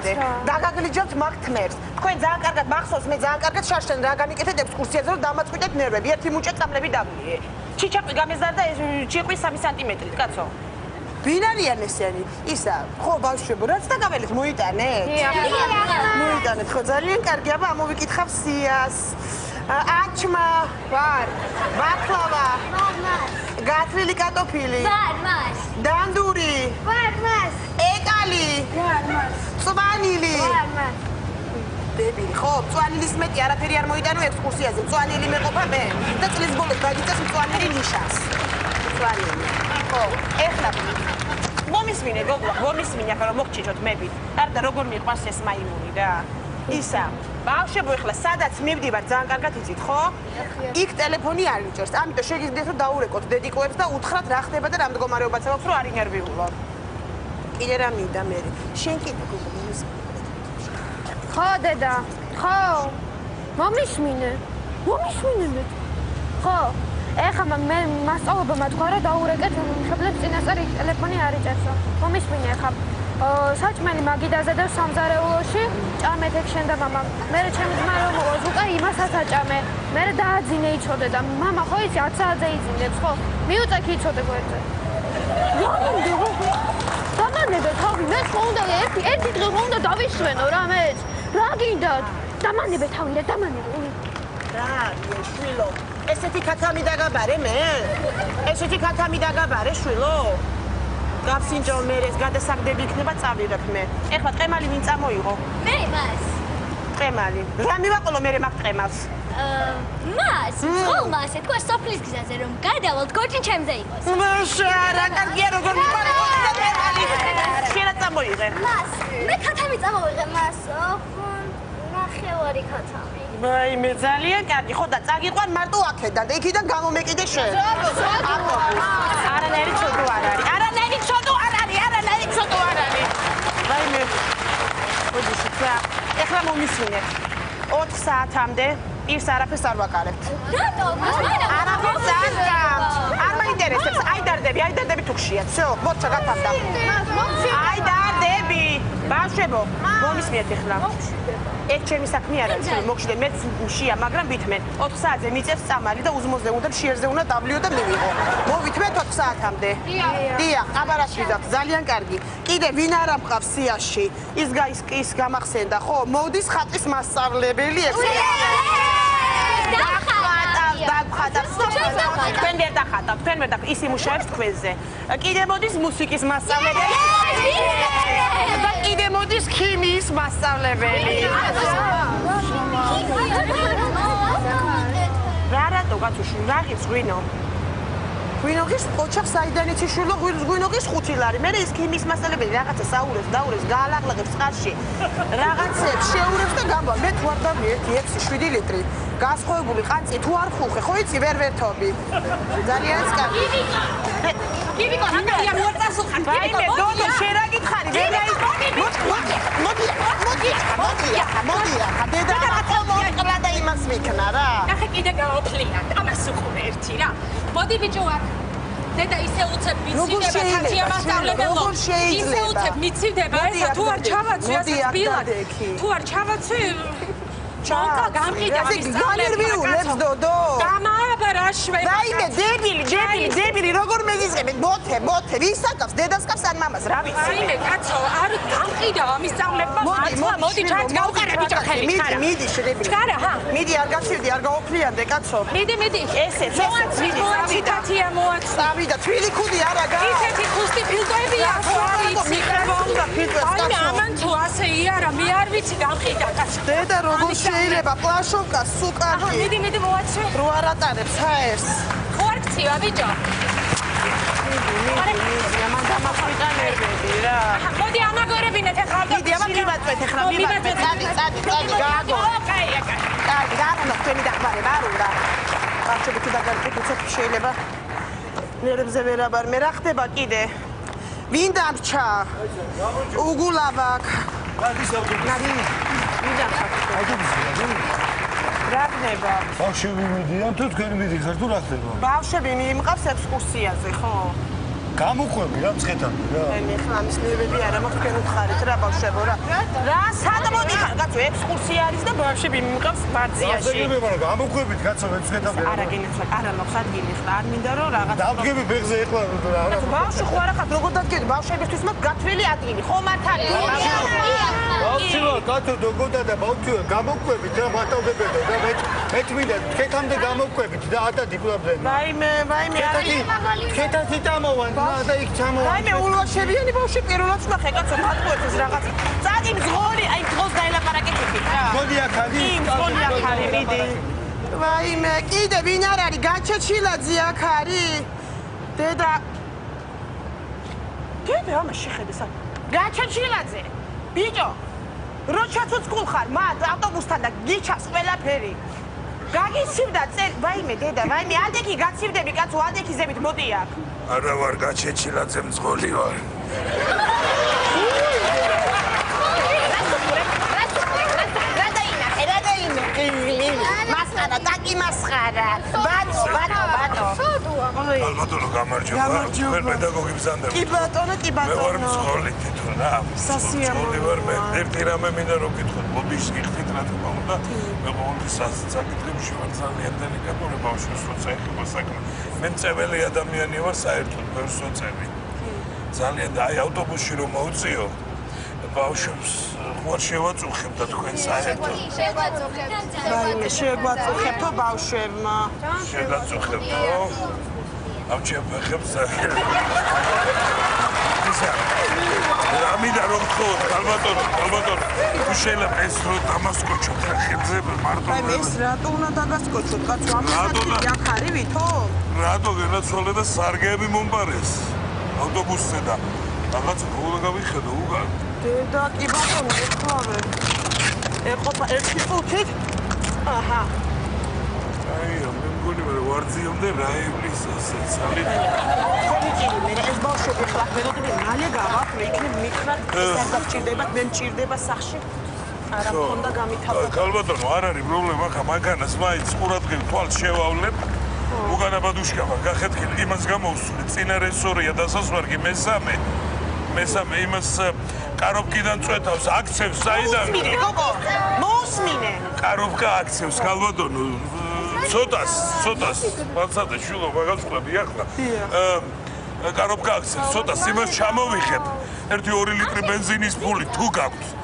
მიდამდე. დაგაგლიჯობთ მაგ თმერს. თქვენ ძალიან კარგად მახსოვს, მე ძალიან კარგად შაშენ რა განიკეთეთ ექსკურსიაზე, რომ დამაწყვიტეთ ნერვები. ერთი მუჭე წამლები დავიე. ჩიჩაყვი გამეზარდა ეს ჭიყვი 3 სანტიმეტრით, კაცო. ვინ არიან ესენი? ისა, ხო ბავშვებო, რაც დაგაველეთ მოიტანეთ? მოიტანეთ, ხო ძალიან კარგი, აბა ამოვიკითხავ სიას. აჩმა, ვარ. ბაკლავა. გათვლილი კარტოფილი. ვარ, მას. დანდური. ვარ, მას. ეკალი. ვარ, მას. წვანილი. ვარ, მას. დებილი, ხო, წვანილის მეტი არაფერი არ მოიტანო ექსკურსიაზე. წვანილი მეყოფა მე და წლის ბოლოს დაგიწეს წვანილი ნიშას. წვანილი. ხო, ეხლა მომისმინე გოგო, მომისმინე ახლა რომ მოგჭიჭოთ მებით. არდა როგორ მიყვარს ეს მაიმუნი რა. ისა, ბავშვებო ეხლა სადაც მივდივარ ძალიან კარგად იცით, ხო? იქ ტელეფონი არ იჭერს. ამიტომ შეგიძლიათ რომ დაურეკოთ დედიკოებს და უთხრათ რა ხდება და რა მდგომარეობაც აქვს რომ არ ინერვიულოთ. კიდე რა მინდა მე? შენ კიდე გოგო მომისმინე. ხო, დედა. ხო. მომისმინე. მომისმინე მე. ხო. ეხლა მე მასწავლებელმა თქვა რომ დაურეკეთ მშობლებს წინასწარ ტელეფონი არ იჭერსო. მომისმინე ეხლა საჭმელი მაგიდაზე და სამზარეულოში ჭამეთ ეგ შენ და მამა. მე ჩემი ძმა რომ მოვას უკვე იმასაც აჭამე. მე დააძინე იცოდე და მამა ხო იცი 10 საათზე იძინებს ხო? მიუწექი იცოდე გვერდზე. დამანებე თავი მე ხო უნდა ერთი დღე ხო უნდა დავისვენო რა მეც. რა გინდათ? დამანებე თავი რა დამანებე. რა შვილო ესეთი ქათამი დაგაბარე მე? ესეთი ქათამი დაგაბარე შვილო? გავსინჯო მე ეს გადასაგდები იქნება წავიღებ მე. ეხლა ტყემალი ვინ წამოიღო? მე მას. ტყემალი. რა მივაყოლო მე მაგ ტყემალს? მას. ხოლმას ეთქვა სოფლის გზაზე რომ გადავალთ გოჭი ჩემზე იყოს. მაშა რა კარგია როგორ მიყარებო ტყემალი. შელა წამოიღე. მას. მე ქათამი წამოვიღე მას. ნახევარი ქათამი. ვაი მე ძალიან კარგი ხო და წაგიყვან მარტო აქედან და იქიდან გამომეკიდე შენ. არანაირი ცოდო არ არის. არანაირი ცოდო არ არის. არანაირი ცოდო არ არის. ვაი მე ვიში ხა ეხლა მომისმინეთ 4 საათამდე პირს არაფერს არ ვაკარებთ. რატო? არაფერს არ მაინტერესებს. აიდარდები თუ ხშიათ. всё, მოცა გათამდა. აიდარდები. ბავშვებო, მომისმინეთ ეხლა. ეს ჩემი საქმე არ არის, მოგშიდე მეც მშია, მაგრამ ვითმენ 4 საათზე მიწევს წამალი და უზმოზე უნდა შიერზე უნდა დაბლიო და მივიღო. მოვითმენ 4 საათამდე. დიახ, აბარაში ვიდათ, ძალიან კარგი. კიდე ვინ არ ამყავს სიაში? ის გამახსენდა, ხო? მოდის ხატის მასწავლებელი დაგხატავს. თქვენ ვერ დახატავთ, თქვენ ვერ დახატავთ, ის იმუშავებს თქვენზე. კიდე მოდის მუსიკის მასწავლებელი. და კიდე მოდის ქიმიის მასწავლებელი. რა რატო გაწუში, რა ღირს ღვინო? ღვინო ღირს ოჩახ საიდან იცი შვილო ღვინო ღირს 5 ლარი. მე ის ქიმიის მასწავლებელი რაღაცა საურებს, დაურებს, გაალაღლაღებს წყალში. რაღაცებს შეურებს და გამვა. მე თუ არ დავი 1-6-7 ლიტრი. გასხოვებული ყანწი თუ არ ხუხე, ხო იცი ვერ ვერთობი. ძალიან კარგი. კიბიკო, აკაია მოწასუხარ. კიბიკო, დოდო შენ რა გითხარი? მოდი. დედა რატომ მოყლა და იმას მიქნა რა? ნახე კიდე გავოფლიანთ. ამას უყურე ერთი რა. მოდი ბიჭო აქ. დედა ისე უცებ მიცივდება თათია მასწავლებელო. ისე უცებ მიცივდება ესა თუ არ ჩავაცვი ასე ბილად. თუ არ ჩავაცვი ჩონკა გამყიდა განერვიულებს დოდო. დამააბარაშვე. რაიმე დებილი როგორ მეგიზღებეთ? მოთე ვისაკავს დედასკავს ან მამას რა ვიცი. რაიმე კაცო არ გამყიდა ამის სწავლებმა მართლა მოდი ჩაც გავყარე ბიჭო ხელი. მიდი შედები. ჩქარა ხა. მიდი არ გავშივდი არ გავოფლიანდე კაცო. მიდი ესე თათია მოაქვს. წავიდა თვილი ქუდი არა გა. ისეთი ხუსტი ფილტვებია აი ამან თუ ასე იარა მე არ ვიცი გამყიდა კაცო. დედა როგორ შეიძლება პლაშოვკა სუკარგი. მიდი მოაცვე. რო არ ატარებს ჰაერს. ხო არ ქცივა ბიჭო. ამან დამახვიდა ნერვები რა. მოდი ანაგორებინეთ ახლა. მიდი ამან მივაწვეთ ახლა მივაწვეთ. წადი გააგო. კაია. კარგი გაარანო თქვენი დახმარება არ უნდა. ბავშვები თუ დაგარკვეთ შეიძლება ნერვებზე ვერაბარ მე რა ხდება კიდე? ვინ დამრჩა? უგულავაკ. რა ხდება? ბავშვები მიდიან თუ თქვენ მიდიხართ თუ რა ხდება? ბავშვები მიიმყავს ექსკურსიაზე, ხო? გამოყვები რა მცხეთამდე რა. მე ხლა ამის მივედი არა მაქვს თქვენ უთხარით რა ბავშვებო რა. რა სად მოდიხარ კაცო ექსკურსია არის და ბავშვები მიყავს ბარძიაში. გასაგებია მაგრამ გამოყვებით კაცო მე მცხეთამდე. არა გინეცვალ არა მაქვს ადგილი ხლა არ მინდა რომ რაღაც დავდგები ბეგზე ეხლა რა. ბავშვი ხო არა ხარ როგორ დადგები ბავშვებისთვის მაქვს გათვლილი ადგილი ხომ არ არის ბავშვია კაცო დოგოდა და ბავშვია გამოყვებით რა მათავდებოდო და მე მინდა თქვენამდე გამოყვებით და ატა დიპლომზე. ვაიმე არის ქეთათი დამოვან და იქ ჩამოვან. ვაიმე ულვაშებიანი ბავშვი პირველად ვნახე კაცო მათყუებს რაღაც წადი მძღოლი აი დღოს დაელაპარაკეთ რა. მოდი აქ ადი. მოდი აქ არის მიდი. ვაიმე კიდე ვინ არ არის გაჩეჩილაძე აქ არის? დედა ამას შეხედე სა. გაჩეჩილაძე. ბიჭო როჩაცუცკულ ხარ მათ ავტობუსთან და გიჩას ყველაფერი. გაგიცივდა წერ ვაიმე დედა ვაიმე ადექი გაცივდები კაცო ადექიზებით მოდი აქ. არა ვარ გაჩეჩილაძე მძღოლი ვარ. მასხარა დაკი მასხარა ბატო ალბათო გამარჯობა თქვენ პედაგოგი ბზანდება. კი ბატონო მე ვარ მძღოლი თვითონ რა. მძღოლი ვარ მე ერთი რამე მინდა რომ გითხოთ ბოდიშს გიხდით რა თქმა უნდა. მე ყოველთვის საკითხებში ვარ ძალიან დელიკატური ბავშვის როცა ეხება საქმე. მე მწეველი ადამიანი ვარ საერთოდ ბევრს ვწევი. ძალიან და აი ავტობუსში რომ მოვწიო ბავშვებს ხوار შევაწუხებ და თქვენ საერთოდ შეგვაწუხებთო ბავშვებმა შეგაწუხებთო ავჩებხებს ისა ამიდა რომ ხო ალბათო თუ შეიძლება ეს რო დამასკოჩოთ რა ხებზე მარტო აი ეს რატო უნდა დაგასკოჩოთ კაცო ამას აქ არის ვითო რატო გენაცვალე და სარგეები მომპარეს ავტობუსზე და რაღაც ხოლმე გავიხედო უგან დედა კი ბატონო ეხლავე ეყოფა ერთი წუთით აჰა აი მე მგონი მე ვარძიომდე რაებლის ასე ცალით ხომიჭილი მე ეს ბავშვები ხლა მეგობრები მალე გავაქვს მე იქნებ მიქნათ ეს არ გჭირდებათ მე მჭირდება სახში არა მქონდა გამითავდა ქალბატონო არ არის პრობლემა ხა მაგანას მაინც ყურადღებ თვალს შევავლებ უგანა ბადუშკავა გახეთქილ იმას გამოვსული წინა რესორია დასასვარგი მესამე იმას კარობკიდან წვეთავს აქცევს საიდან მოსმინე კარობკა აქცევს ქალბატონო ცოტას მაცადე შულო მაგას ვხდები ახლა კარობკა აქცევს ცოტას იმას ჩამოვიხებ 1-2 ლიტრი ბენზინის ფული თუ გაქვს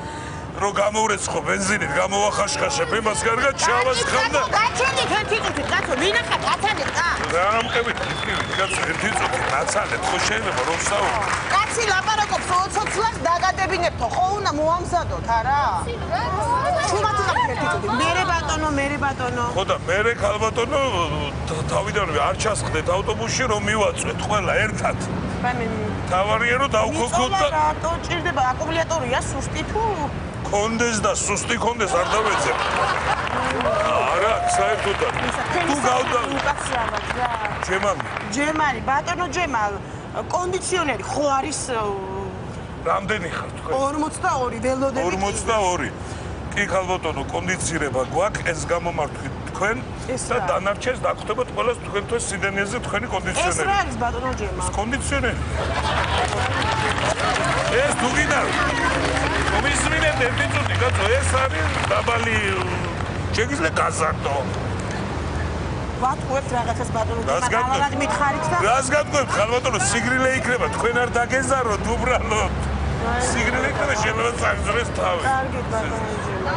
რო გამოვრეცხო ბენზინით გამოვახაშხაშებ იმას კარგად ჩავას ხამდა გაჩენდი ერთი წუთი კაცო ვინახა კაცანეთ და გამყევით კაცო ერთი წუთი ნაცალეთ ხო შეიძლება რომ საუბრო კაცი ლაპარაკობს ოცოცლას დაგადებინებთო ხო უნდა მოამზადოთ არა ჩუმად ერთი წუთი მერე ბატონო ხო და მერე ქალბატონო თავიდანვე არ ჩასხდეთ ავტობუსში რომ მივაწვეთ ყველა ერთად თავარია რომ დავქოქოთ და რატო ჭირდება აკუმულატორია სუსტი თუ კონდეს და სუსტი კონდეს არ დავეცე არა საერთოდ თუ გავდა ჯემალი ბატონო ჯემალ კონდიციონერი ხო არის რამდენი ხარ თქვენ 42 ველოდები 42 კი ქალბატონო კონდიცირება გვაქვს ეს გამომართვით თქვენ და დანარჩენს დაგხვდებათ ყველას თქვენთვის სიდენეზე თქვენი კონდიციონერი ეს რა არის ბატონო ჯემალ კონდიციონერი ეს თუ გინდა კომისმინეთ ერთი წუთი კაცო ეს არის დაბალი შეგიძლია გაზარდო ვატყუებთ რაღაცას ბატონო ჯემალ მითხარით და რას გატყუებთ ხალბატონო სიგრილე იქნება თქვენ არ დაგეზაროთ უბრალოდ სიგრილე იქნება შეიძლება წაგზრეს თავი კარგით ბატონო ჯემალ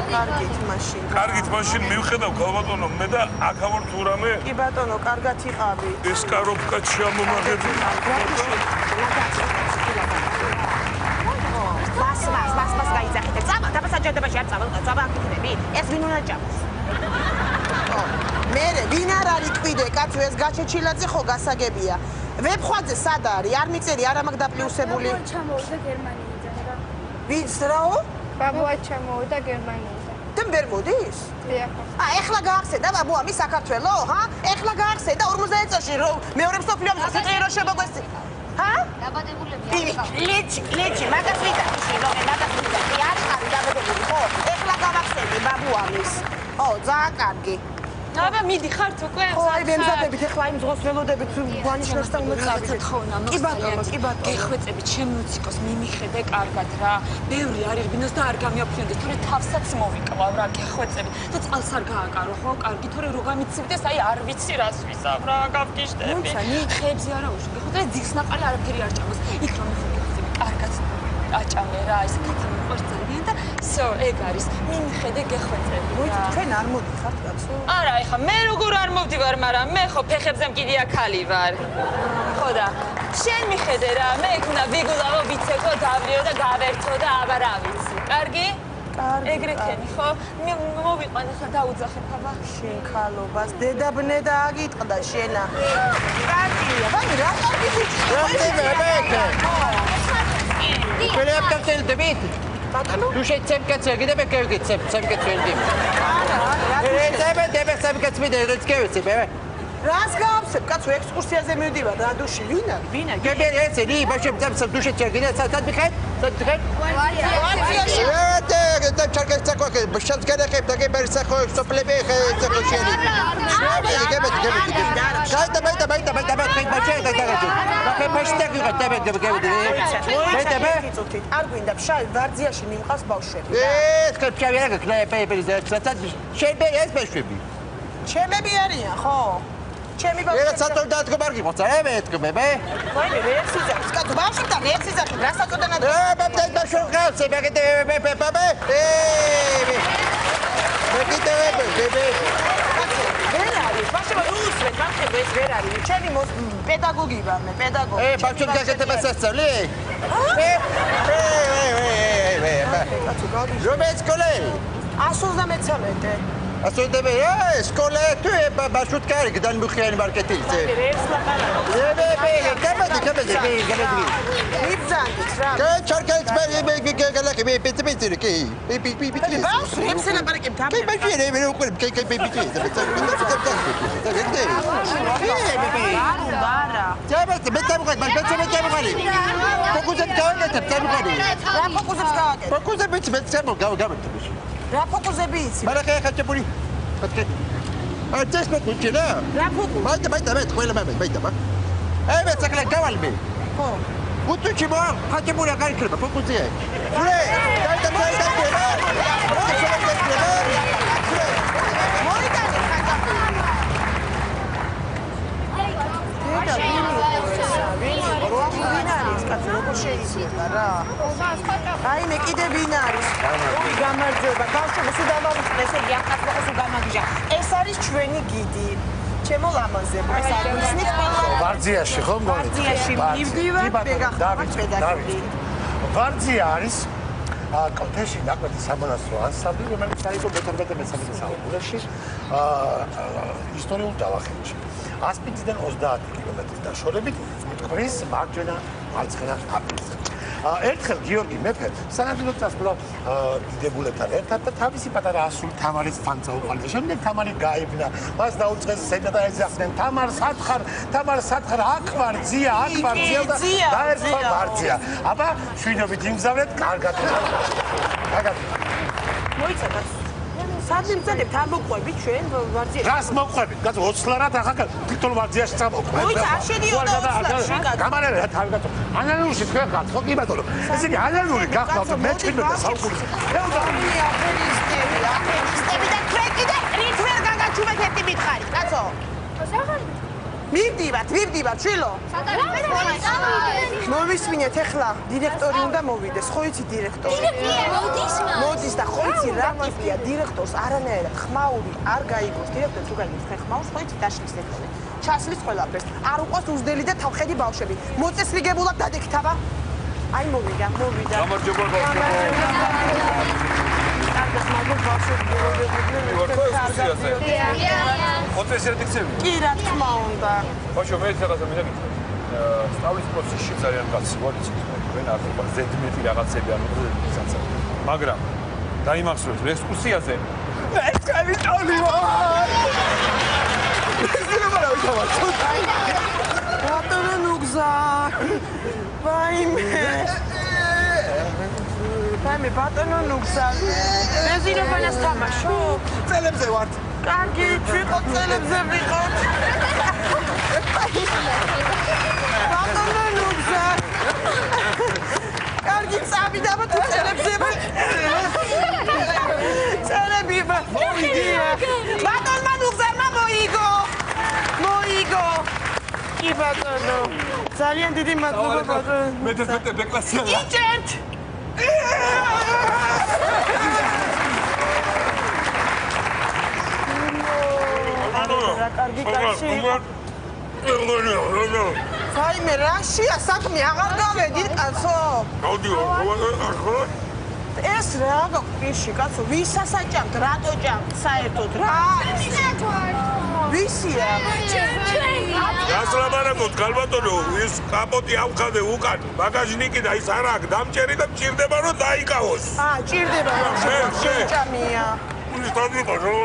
კარგით მაშინ მივხედავ ხალბატონო მე და აქ ვარ თუ რამე კი ბატონო კარგად იყავი ეს კარობკა ჩამომაგები მას გაიძახეთ. წავა, დაბასაჯებაში არ წავა აქიდები. ეს ვინ უნდა ჭამოს? მე ვინ არ არის კვიდე, კაცო, ეს გაჩეჩილაძე ხო გასაგებია. ვებხვაძე სად არის? არ მიწერი, არ ამაგ დაპლუსებული. ბაბუა ჩამოვიდა გერმანიიდან რა. ვინც რაო? ბაბუა ჩამოვიდა გერმანიიდან. და ვერ მოდის? დიახ. ეხლა გაახსენდა ბაბუა მის საქართველო, ჰა? ეხლა გაახსენდა 50 წელში მეორე მსოფლიო ომის სიტყვირო შემოგვესწი. ჰა? დაბადებულები არ ლეჩი, მაგას ვიდა, მაგას ვიდა. კი არ არის დაბადებული, ხო? ეხლა გავახსენდი ბაბუამის. ო, ძალიან კარგი. აბა მიდი ხართ უკვე? ხო, აი ვემზადებით ახლა იმ ზღოს ველოდებით გვანიშნებს და უნდა წავიდეთ. კი ბატონო, კი ბატონო. გეხვეწებით ჩემ მუსიკოს მიმიხედე კარგად რა. ბევრი არ ირბინოს და არ გამიაფრინდეს, თორე თავსაც მოვიკლავ რა, გეხვეწებით. და წყალს არ გააკარო, ხო? კარგი, თორე რო გამიცივდეს, აი არ ვიცი რას ვისაუბრ რა, გავგიშდები. ხეებზე არა უშო, ხო და ძიხსნაყარი არაფერი არ ჭამოს. იქ რომ მიხდები, კარგად აჭამე რა, ეს კაცი მიყვარს ძალიან და всё, ეგ არის. მიმიხედე გეხვეწები. მოიცა, თქვენ არ მოდიხართ კაცო? არა, ეხა მე როგორ არ მოვდივარ, მაგრამ მე ხო ფეხებზე მკიდია ქალი ვარ. ხო და შენ მიხედე რა, მე იქნა ვიგულავო, ვიცექო, დავლიო და გავერთო და აბა რა ვიცი. კარგი? კარგი. ეგრე ქენი, ხო? მოვიყვანე ხა დაუძახებ აბა. შენ ხალობას დედაბნე და აგიტყდა შენა. კარგია, ვაი რა კარგი Переобкатывай, ბატონო. tu știi ce că ți-ai gândit că eu ți-am că ți-ai gândit. Trebuie să-mi că ți-mi de răzgăuți, bebe. რას გავხსებ, კაცო, ექსკურსიაზე მივდივარ და დუში, ვინ არის? ვინ არის? Că bine, este, nii, bă, și să duci ce-ai gândit, să duci, să duci. ვარდიაში. Te cercai să coacă, bă, și-ți gândit că dacă mergi să coacă, să plebe, să coacă și el. არ გვინდა ფშავი ვარძიაში მიმყავს ბავშვები. ჩემები არიან, ხო? ჩემი ბავშვები. ვაიმე, რეაქს იძახის, კაცო, ბავშვებთან რეაქს იძახის, რა საწოდანად? ვერ არის, ბავშვებო, უსმენთ, ბავშვებო, ეს ვერ არის. ჩემი პედაგოგი ვარ მე, პედაგოგი. ასულს და მეცამეტე. Asta de bine, școala tu e bașutcare, că dan bucani marketing. რეაქს ლაპარაკობ. მიბძანდით რა. Çarkals ben galak be piti ki. ბავშვებს ელაპარაკებ და Ke ben şeye ben okurum ke piti. არა. Cevap ben tabu ben tabu gari. Fokuset kavga tabu gari. რა ფოკუსებს გავაკეთე? Fokuset ben tabu gavga. რა ფოკუსები იცი? Mara ke khachapuri. Khatke. Artes me kuchina. რა ფოკუსი? Bayta khoyla bayta ba. Evet sakla gavalbi. ხო. Kutuchi ba khachapuri gari khirba fokusi. Fure. Bayta. მოიტანე ხანძაფი. ვინ არის კაცო, როგორ შეიძლება რა? აი მე კიდე ვინ არის? გამარჯობა, ბავშვებო, სულ დავამწყდა, ესე იგი ახლა სულ გამაგიჟა. ეს არის ჩვენი გიდი. ჩემო ლამაზებო, ეს არის ისნის ყველა. ვარძიაში ხო მგონი? ვარძიაში მივდივარ, დავით. ვარძია არის კოთეში ნაკვეთი სამონასტრო ანსამბლი, რომელიც დაიწყო მე-13 საუკუნეში ისტორიულ ჯავახეთში. ასპინძიდან 30 კილომეტრის დაშორებით მტკვრის მარჯვენა მარცხენა ափერზე. ერთხელ გიორგი მეფე სანადიროდ წასვლა დიდებულებთან ერთად და თავისი პატარა ასული თამარის თან წაუყარდა. შემდეგ თამარი გაიბნა, მას დაუწყეს ზედა და ეძახდნენ თამარ სათხარ, აქ ვარ ძია და დაერქვა ვარძია. აბა შვიდობით იმგზავრეთ, კარგად. მოიცა კაცო. სად მიმწადებ თამოყვები ჩვენ ვარძიაში? რას მოყვებით? კაცო 20 ლარად ახლა თვითონ ვარძიაში წამოყვებით. მოიცა არ შედიოდა 20 ლარში კაცო. გამარჯობა რა თავი კაცო. ანალიზი თქვენ ხართ ხო კი ბატონო? ესე იგი ანალიზი გახავთ მე-17 საუკუნეში. აფერისტები და თქვენ კიდე რით ვერ გაგაჩუმეთ მითხარი, კაცო. მივდივართ, შვილო. მოვისმინეთ ახლა, დირექტორი უნდა მოვიდეს, ხო იცი დირექტორი? მოდის და ხო იცი რა ტიპია დირექტორს არანაირად ხმაური არ გაიგოს. დირექტორს თუ გაიგოს ხმაურს, ხო იცი დაშლის ეკოლე. ჩასლის ყველაფერს. არ უყვას უზდელი და თავხედი ბავშვები. მოწესრიგებულად დადექით აბა. აი მოვიდა. გამარჯობა ბავშვებო. კი რა თქმა უნდა. ბავშვო მე რაღაცა მინდა გითხრათ. სწავლის პროცესში ძალიან კაცი ვარ, იცით, თქვენ არ ხება ზედმეტი რაღაცები არ მოხდება. მაგრამ დაიმახსოვრეთ ექსკურსიაზე მე წავიდოდი ვარ. ბატონო ნუგზა. ვაიმე ბატონო ნუგზა. ბენზინოვანას თამაშო. წელებზე ვართ. კარგი, ჩვენ წელებზე ვიყავ. ბატონო ნუგზა. კარგი წავიდა თუ წელებზე წელები მოიგია. ბატონმა ნუგზარმა მოიგო. მოიგო. კი ბატონო. ძალიან დიდი მადლობა ბატონო. მე ბეკლასია. იჭერთ. რა კარგი კაცი იყო. საიმე რაშია საქმე აღარ გავედით კაცო. გავდიო, ახლა ეს რა გიში კაცო, ვის სასაჭამთ, რატო ჭამთ საერთოდ რა? ვისია? გასლაბარაკოთ გალბატონო, ის კაპოტი ავხადე უკან, ბაგაჟნიკი და ის არა აქვს დამჭერი და მჭირდება რომ დაიკავოს. ჭირდება რომ შეჭამია. ის დავიყო რა.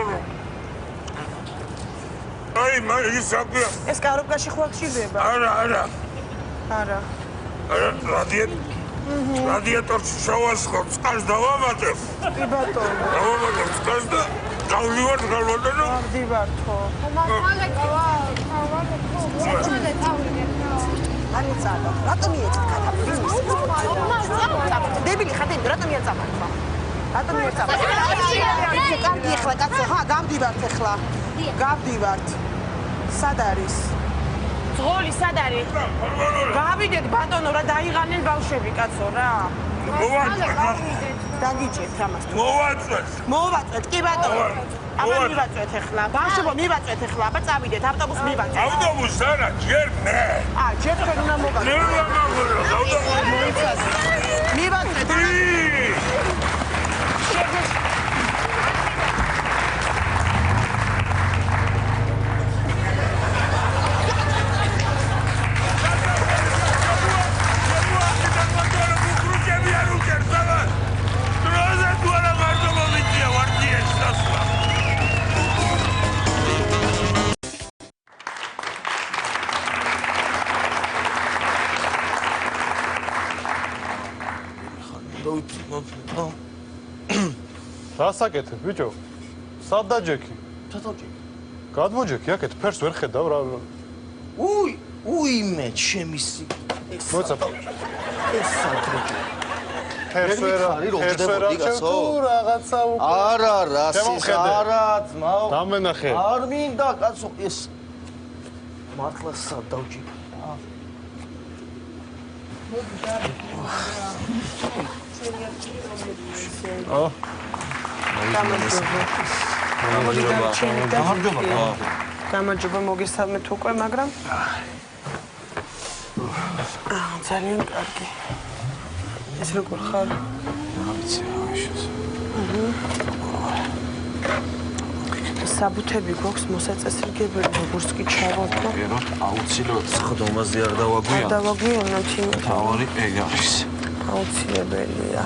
აი, ის საქმეა. ეს კაროკაში ხო ჭირდება? არა. არა. რადიატორში შავას ხო წყალს დავამატებ. კი ბატონო. დავამატებ წყალს და გავდივარ გალბატონო. გავდივართო. არის წავა. რატომ მიეწეთ კატაფიზმს? დებილი ხარ, რატომ მიეწამათ ხო? რატომ მიეწამათ? კარგი ახლა კაცო, გავდივართ ახლა. გავდივართ. სად არის? ძღოლი სად არის? გავიდეთ ბატონო რა დაიღანენ ბავშვები კაცო რა. დაგიჭერთ ამას. მოვაწვეთ კი ბატონო. აბა მივაწვეთ ახლა. ბავშვებო მივაწვეთ ახლა. აბა წავიდეთ ავტობუსს მივაწვეთ. ავტობუსს არა, ჯერ მე. ჯერ თქვენ უნდა მოგაგო. მივაწვეთ. რასაკეთებ ბიჭო? სად დაჯექი? გადმოჯექი აქეთ ფერს ვერ ხედავ რა. მე შემისი. მოცა. ეს საერთოდ. ფერს ვერ აჩვენო რაღაცა უკვე. არა, რასის არა, ძმაო. დამენახე. არ მინდა კაცო ეს. მართლა სად დავჯექი? გამარჯობა მოგესალმეთ უკვე, მაგრამ ძალიან კარგი. ეს როგორ ხარ? ვიცი, აიშოს. საბუთები გვაქვს მოსაწესრიგებელი, როგორც კი ჩავარდო. აუცილებლად სხდომაზე არ დავაგვიანო. არ დავაგვიანოთ იმიტომ. თავარი ეგ არის. აუცილებელია.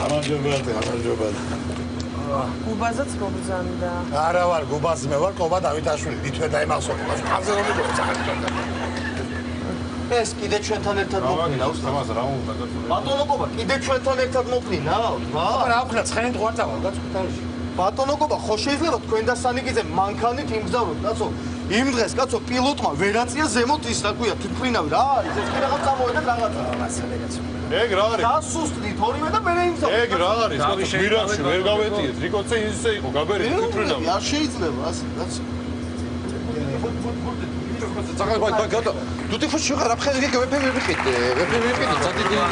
გამარჯობა. გუბაზაც მოგზანდა. არა ვარ გუბაზი, მე ვარ ყობა დავითაშვილი, თვითონ დაიმახსოვრე. ხალხზე რომ მიგოცა. ეს კიდე ჩვენთან ერთად მოფრინა უსტამას რა უნდა კაცო. ბატონო ყობა, კიდე ჩვენთან ერთად მოფრინა? აბა რა ვქნა, ცხენით ვარ წავალ გაწყვეტარში. ბატონო ყობა, ხო შეიძლება თქვენ და სანიკიძე მანქანით იმგზავროთ, კაცო. იმ დღეს კაცო პილოტმა ვერაწია ზემოთ ის რა ქვია, თვითმფრინავი რა არის? ეს კი რაღაც წამოვედეთ რაღაცა. მასალე კაცო. ეგ რა არის? დასუსტდით ორივე და მე იმგზავრე. ეგ რა არის? მირანში ვერ გავეტიეთ. რიკოცე ისე იყო, გაბერი თვითმფრინავი. არ შეიძლება ასე, კაცო. Zagal bak tu te fous sugar après que we pay zadidingia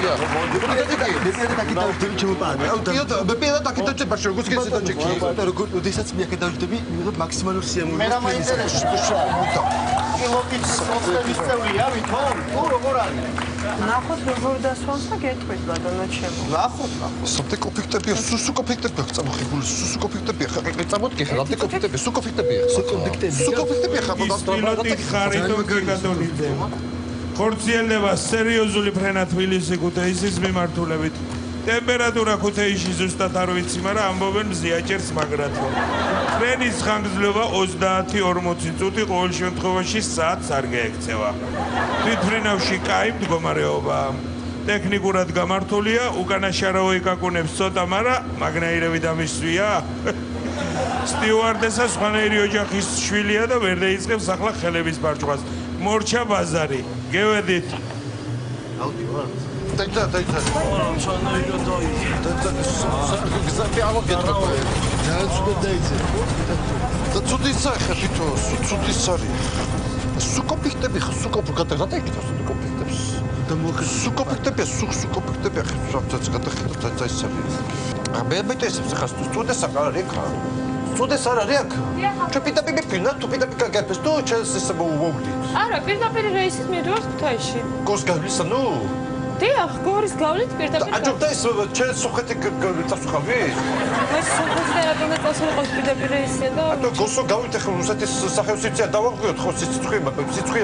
მე დავждები ჩემო პάνε. me pay da que te pacho gusque se da cheki როგორ ოდესაც მე აქ დავждები, მიღებ მაქსიმალურ სიამოვნებას. მე რა მაინტერესებს? პილოტის სისტემის წევრია ვითომ? თუ როგორ არის? ნახოთ როგორ დასვამს და გეტყვით ბატონო ჩემო. ნახოთ. Somte konfliktები, სუ კონფლიქტები წამოხებული, სუ კონფლიქტები ხა წამოდგე ხა და კონფლიქტები, სუ კონფლიქტები ხა პილოტი ხარიტო გეკატონიდე. ხორციელდება სერიოზული ფრენა თბილისი ქუთაისის მიმართულებით. ტემპერატურა ქუთაისში ზუსტად არ ვიცი, მაგრამ ამბობენ მზიაჭერს მაგრათო. ფრენის ხანგრძლივობა 30-40 წუთი, ყოველ შემთხვევაში საათს არ გაექცევა. თვითმფრინავში კაი მდგომარეობა. ტექნიკურად გამართულია, უკანა შარავი ეკაკუნებს ცოტა, მაგრამ დამისვია. სტიუარდესა სხვანაირი ოჯახის შვილია და ვერ დაიწყებს ახლა ხელების ბარჭყვას. მორჩა ბაზარი. გევედით. Sudes ara reak. Chupita pipi pina, tupita pica gapes to chance se bowli. არა, პირდაპირ რეისით მიდევართ ქუთაისში. Kos gavlisa no. დიახ, გორის გავლით პირდაპირ. Ajubta is chance sokhete gavlita sukhavi. ეს სოფლის დერაპონე წასულიყოს პირდაპირ რეისია და Ato goso gavlita khusati sakhevsitsia davaqviot ხო სიცხე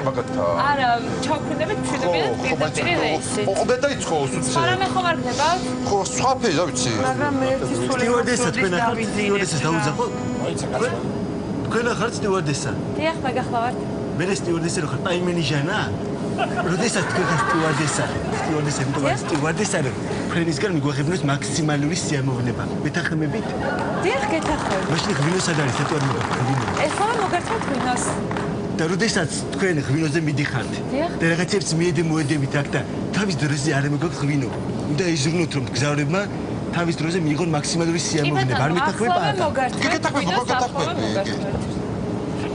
მაგათა. არა, ჩავქმნებით პირდაპირ რეისით. Oqbe daitxo sutse. არა მე ხომ არ ხდებათ? ხო სხვაფერი რა ვიცი. მაგრამ მე ერთი სტიუარდესა თქვენ ახართ სტიუარდესას დაუძახო? თქვენ ახართ სტიუარდესა? დიახ, მაგახლავართ. მე სტიუარდესა რო ხარ, პაიმენი ჟანა? როდესაც თქვენ ხართ სტიუარდესა, სტიუარდესა რო ფრენისგან მიგვახებინოს მაქსიმალური სიამოვნება. მეთანხმებით? დიახ, გეთანხმები. მაშინ ღვინოს არ არის სატუარნობა. ეხლა მოგერთვით ღვინოს. და როდესაც თქვენ ღვინოზე მიდიხართ და რაღაცებს მოედებით აქ და თავის დროზე არ მოგაქვს ღვინო. უნდა იზრუნოთ რომ გზავრებმა თავის დროზე მიიღონ მაქსიმალური სიამოვნება. არ მეთანხმება?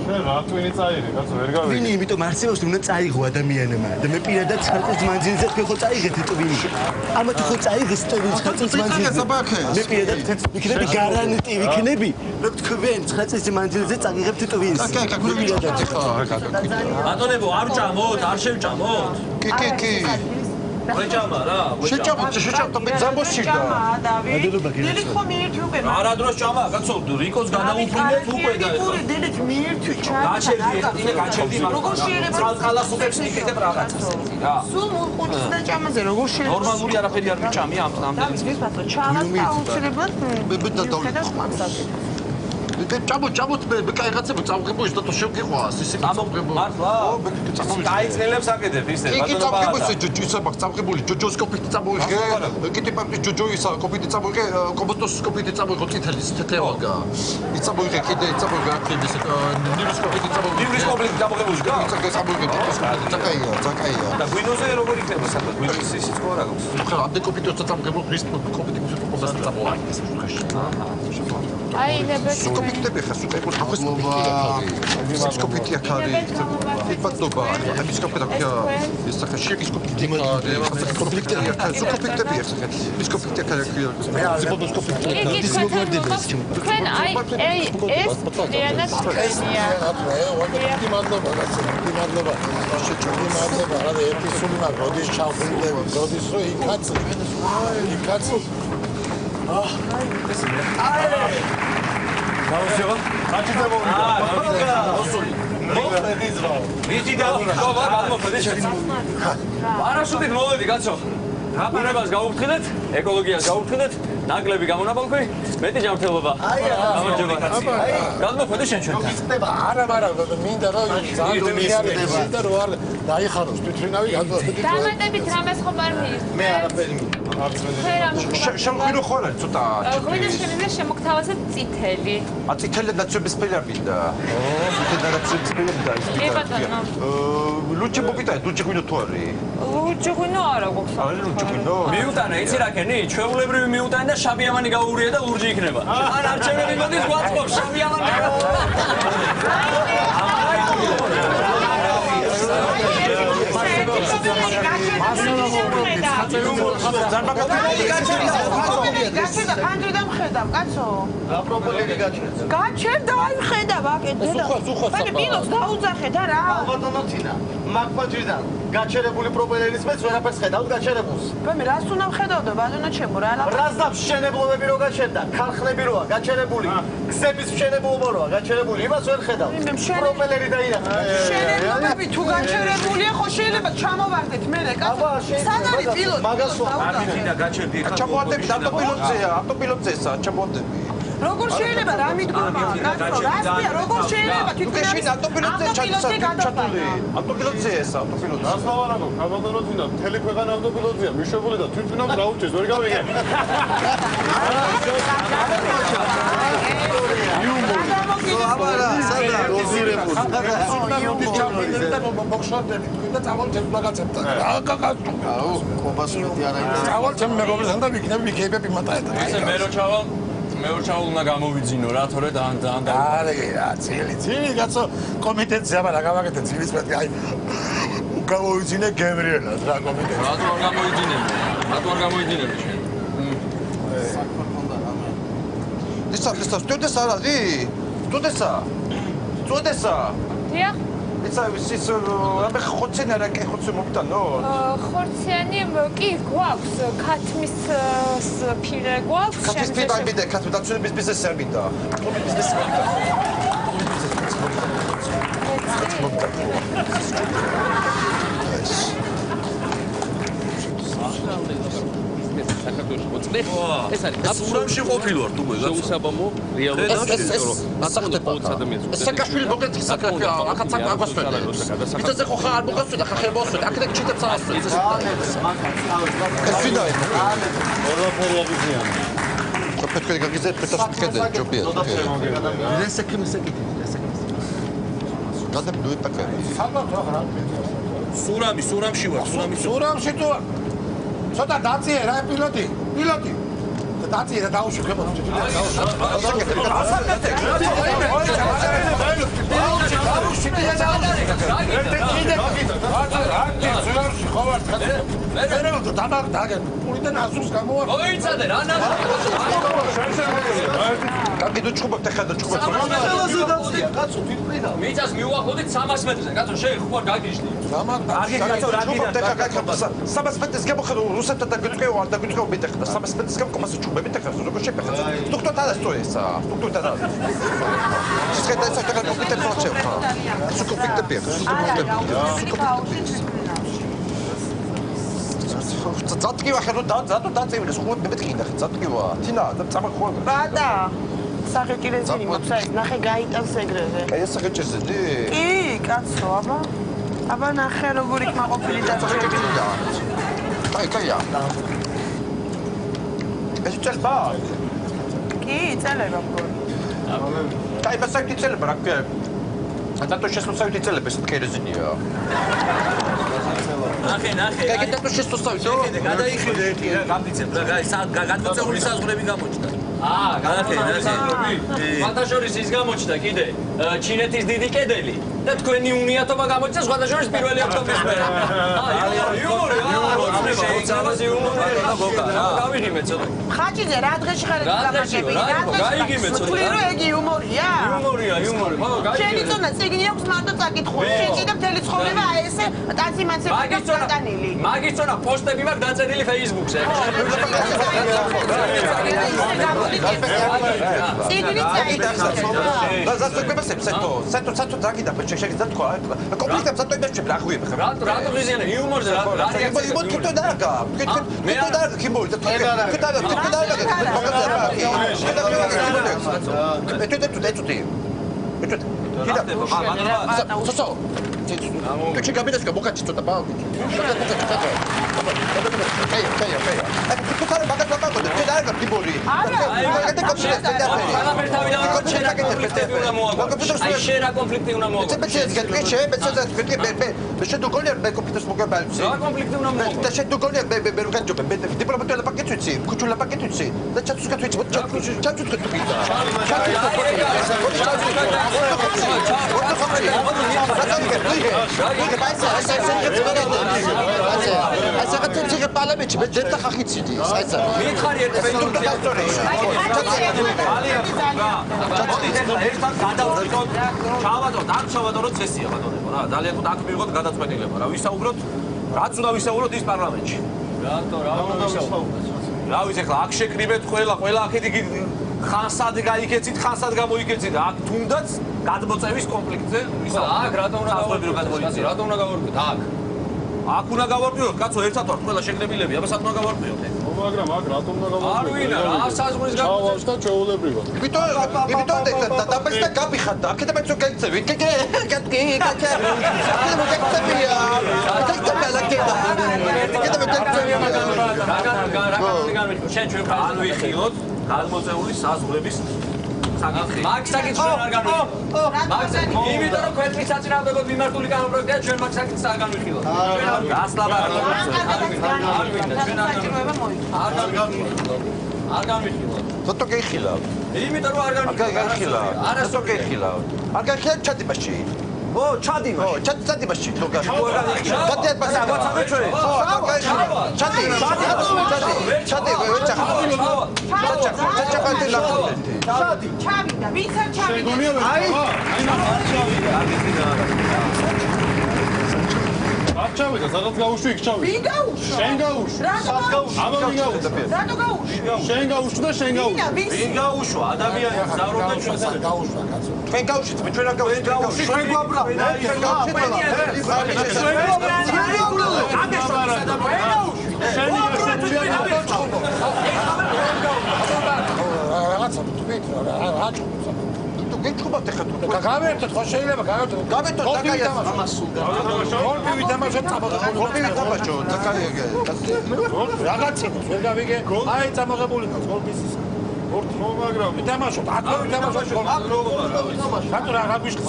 რა twini წაიღე, კაცო, ვერ გავიგე. ვინი იმიტომ არსებობს რომ უნდა წაიღო ადამიანმა და მე პირადად 9 წელს მანძილზე თქვენ ხო წაიღეთ ტვინი. ამათ ხო წაიღეს ტვინი 9 წელს მანძილზე. მე პირადად ვიქნები გარანტი ვიქნები რომ თქვენ 9 წელს მანძილზე წაიღებთ ტვინს. ბატონებო, არ ვჭამოთ, არ შევჭამოთ. კი. ვეჭამა რა, შეჭამთ მე ზამბოსში და. ადელობა გერა. დილით ხომ მიირთვი უკვე? არა დროს ჭამა, კაცო, რიკოს გადაუფრინეთ უკვე და პური დილით მიირთვი გაჩერდი, გაჩერდი მაგრამ. როგორ შეიძლება წყალს უყებს მიყიდებ რაღაცას ერთი რა. სულ მოხუცს და ჭამაზე როგორ შეიძლება? ნორმალური არაფერი არ ვიჭამი ამ ნამდვილად. ის ბატონო, ჩამას და აუცილებლად მე ჭამოთ მე კაიღაცები წავღებოиш და თუ შევგიყვას ისე წავღებო. მართლა? დაიწყელებს აკეთებ ისე ბატონობა. ჯოჯოისაბა წავღებული ჯოჯოსკოპით წავიღე. კიდე პაპი ჯოჯოისა კოპიტი წავიღე, კომპოსტოსკოპით წავიღე თითელი თეთევაგა. იწავიღე კიდე წავიღე აქედე ნივროსკოპით წავიღე. ნივროსკოპით წავღებული რა? წავიღე ძაკაია. და ღვინოზე როგორ იქნება სადღაც ღვინოს ისიც ხო არა გაქვს? ხა ამდე კოპიტოს წავღებული ხრის კოპიტი კომპოსტოს წავიღე. აი, ნებეთ. სკოპიტები ხა სულ ეკოს ახოს სკოპიტი აქ არის. იფათობა, აი სკოპიტი აქ ის ახლა შეგი სკოპიტი კომპლექტები აქ სკოპიტები ახლა სკოპიტი აქ არის. ზებოდო სკოპიტი. ის მოგორდება ეს ჩემო. თქვენ აი ეს ლიანას ქენია. მადლობა, რა ერთი სული მაგ როდის ჩავხილდები, როდის რო იქაც გაუსიო? საჭიროა. მიდი და მოხდე შეცი. პარაშუტით მოვედი, კაცო. რაბუნებას გაუფრთხილეთ, ეკოლოგიას გაუფრთხილეთ, ნაკლები გამონაბოლქვი, მეტი ჯანმრთელობა. გამარჯობა. გადმოხვედი შენ ჩვენთან. ხდება, არა, მინდა რომ ძალიან მიარება და რო არ დაიხაროს თვითრინავი გადმოდი. დამატებით რამეს ხომ არ მიიღე? მე არაფერი შემოგვირო ხო არა ცოტა ღვინოს შემიძლია შემოგთავაზე წითელი. წითელი ნაციონების ფერები და წითელი ნაციონების ფერები და ის კი ბატონო. ლუჩი მოგიტანე, ლუჩი ღვინო თუ არის? ლუჩი ღვინო არა გვაქვს. არა ლუჩი ღვინო. მიუტანე, იცი რა ქენი? ჩვეულებრივი მიუტანე და შაბიამანი გაუურია და ლურჯი იქნება. ან არჩევები მოდის გვაწყობს შაბიამანი. გაჩერდა ხანდრიდან ხედავ, კაცო. რა პრობლემები გაჩერდა? გაჩერდა, აი ხედავ, აკეთე და. მე ბილოს დაუძახე და რა. ბატონო თინა, მაგბაჯიდან გაჩერებული პრობლემების მეც ვერაფერს ხედავ გაჩერებულს. მე რას უნდა ვხედავდე, ბატონო ჩემო, რა ლაპარაკი? რას და მშენებლობები რო გაჩერდა, ქარხნები როა გაჩერებული, გზების მშენებლობა როა გაჩერებული, იმას ვერ ხედავ. პრობლემები დაინახა. მშენებლობები თუ გაჩერებულია, ხო შეიძლება ჩამოვარდეთ მე, კაცო. სად არის პილოტი? მაგას არ მინდა გაჩერდი ხა. ჩამოვადები ავტოპილოტზეა, ავტოპილოტზეა ჩამოვადები. როგორ შეიძლება რა მიდგომა? კაცო, რასია, როგორ შეიძლება თვითონ შენ ავტოპილოტზე ჩატული. ავტოპილოტზე ეს ავტოპილოტზე. გასავარაგო, კაბადონოძინა, მთელი ქვეყანა ავტოპილოტზეა, მიშვებული და თვითონაც გაუჩეს, ვერ გავიგე. აბარა, სადა დოზირებული. იუმორი ჩამოვიდა და მოხშორდები თქვენ და წავალთ მაგაცებთან. აუ, ყობასურეთი არა იმდა. წავალთ მეგობრებთან და ვიქნები ვიქეებები მათაეთან. ესე მე რო ჩავალ უნდა გამოვიძინო რა, თორე და არე რა, წილი კაცო, კომიტეტზე აბა რა გავაკეთე ცილის მეტი, აი გამოვიძინე გებრიელას რა კომიტეტზე. რატო არ გამოიძინები შენ? ისა სტუდენტს არ არის? სტუდენტსა? დიახ. ისა ის რამე ხოცენა რა კი ხოცე მომტანო? ხორციანი კი გვაქვს, ქათმის ფირე გვაქვს. ქათმის ფირე მიდე, ქათმის დაცვების ბიზნესი არ მინდა. ბიზნესი მინდა. ეს არის ურამში ყოფილვარ თუ მე შეუსაბამო რეალურად საკაშვილი მოგეთ საკაშვილი აქაც აგვასვენ იცოდი ხო ხარ მოგასვენ და ხარ მოსვენ აქეთ ჩიტებს ავასვენ ეს ვიდა ყველაფერი აგიზიან. პეტრე გაგიზე პეტრე კედე ჯობია გადა ბლუი პაკეტი სურამში ვარ სურამში თუ ცოტა დაწიე რა პილოტი დაწიე და დაუშვი მიწას მივუახლოვდით 300 მეტრზე, კაცო, შენ ხო არ გაგიჟდი? 300 მეტრს გამოხდო რუსეთთან და გიწევარ და გიწევ მეტეხა და 300 მეტრს გამოხმასე ჩუბებით ახლა როგორ შეფეხა? სტუქტურა დასწოესა, სტუქტურა და შეხედა ეს ახლა კომპიუტერ პროცესია. სუკოპიტები, ზატკივა ხერო ზატო დაწევი ეს ხო მეთქინდა ხე ზატკივა თინა და წამახო ბადა სახეკილეზინი მოცა ნახე გაიტანს ეგრევე კაი ეს სახეჭეზედი კი კაცო აბა ნახე როგორ იქნაყოფილი დაწევია კაია ეს წერბა კი წერება მგონი კაი მასაკი წერება რა ქვია დატო შესწავლით წერება ეს კერეზინია ნახე კაი დატო შესწავლით გადაიხილე ერთი რა გამიწებ რა გადმოწეული საზღვრები გამოჩნდა ნახე სხვადასხვის ის გამოჩნდა კიდე ჩინეთის დიდი კედელი და თქვენი უნიათობა გამოჩნდა სხვადასხვის პირველი ოქტომბრის მერე იუმორი გავიგიმე ცოტა ხაჭიძე რა დღეში ხარ გაგები გაიგიმე ცოტა ვთვლი რომ ეგ იუმორია იუმორი ხო გაიგიმე შენი წონა ციგნი აქვს მარტო წაკითხული შენ წინა მთელი ცხოვრება აი ესე ტანციმანცები გაწანილი მაგის წონა პოსტები მაქვს დაწერილი Facebook-ზე ციგნი სათო დაგიდა შეიძლება თქვა კომპლექტებს სათო იმეჩებ რა ხვიებ ხა რატო ღიზიანე იუმორზე რა იმოდ კიტო დაგა კიტო დაგა ქიმბოლი და კიტო tu capisci che bocca ci sta tapando. Tu fare bagà papà quando ti dai per tipo lì. Che te capisci che აი შენ რა კონფლიქტი უნდა მოგო? შენ თუ გოლერ მე კომპიუტერს მოგებალცი. რა კონფლიქტი უნდა მოგო? და შენ თუ გოლერ მე ვგანჯობ მე დიპლომატიულ პაკეტში, ქუჩულ პაკეტში და ჩატუსკა თვიცი, ჩატუსკა თუ კიდე. ასაკეთებს პარლამენტში მე დეტა ხახიციდი საცა მითხარი ერთ ფეიდუქციაში ერთად გადავწყვიტოთ ჩავადოთ აქ ჩავადოთ სესია ბატონებო რა ძალიან აქ მივიღოთ გადაწყვეტილება რა ვისაუბროთ რაც უნდა ვისაუბროთ ის პარლამენტში რატო რა უნდა ვისაუბროთ რა ვიცი ახლა აქ შეკრიბეთ ყველა აქეთ იგი ხანსად გაიქეცით ხანსად გამოიქეცით აქ თუნდაც გადმოწევის კონფლიქტზე ვისაუბროთ აქ რატო უნდა გავარკვიოთ რატო უნდა გავარკვიოთ აქ უნდა გავარკვიოთ კაცო ერთად ვართ ყველა შეკრებილები აბა სად უნდა გავარკვიოთ მაგრამ აქ რატომ უნდა გავაკეთო? არ ვინა, რა საზღვრის გამო. ჩავავს და ჩაულებრივად. იმიტომ დაბეს და გაბიხარ და აქედან მეც გექცევი. შენ ჩვენ ხარ ვიხილოთ გადმოწეული საზღვრების საკითხი. მაგ საკითხს ჩვენ არ განვიხილოთ. მაგ საკითხს იმიტომ რომ ქვეყნის საწინააღმდეგოდ მიმართული კანონპროექტია ჩვენ მაგ საკითხს არ განვიხილოთ. გასლაბარი. არ განვიხილოთ. თოთო გეიხილავ. იმიტომ რომ არ განვიხილავ. არასო გეიხილავ. არ განხილავ ჩადიბაში. ო, ჩადიბაში. ო, ჩადიბაში. თო გაში. გადეთ ბასა, ვაცავე ჩვენ. ო, ჩადი. ჩადი, ვეჭა. ჩადი ლაკო. ჩადი. ჩავიდა, ვინც არ ჩავიდა. აი, არ ჩავიდა, სადაც გაუშვი, იქ ჩავიდა. ვინ გაუშვა? შენ გაუშვა. სად გაუშვა? აბა ვინ გაუშვა? რატო გაუშვა? შენ გაუშვა და შენ გაუშვა. ვინ გაუშვა? ადამიანი გზავრობდა ჩვენს გაუშვა კაცო. თქვენ გაუშვით, ჩვენ არ გაუშვით. ჩვენ გვაბრალ. ჩვენ გაუშვით. რაღაცა თქვით რა ჭუბს. თუ გეჩუბავთ ახლა თუ გავერთოთ ხო შეიძლება გავერთოთ. გავერთოთ დაკაია. გოლფი თამაშობ წამოღებული. გოლფი თამაშობ დაკაია. რაღაცინოს ვერ გავიგე. აი წამოღებული გავს გოლფის ის. მაგრამ თამაშობ, აქ თამაშობ გოლფს. რატო რა გაგვიშხს?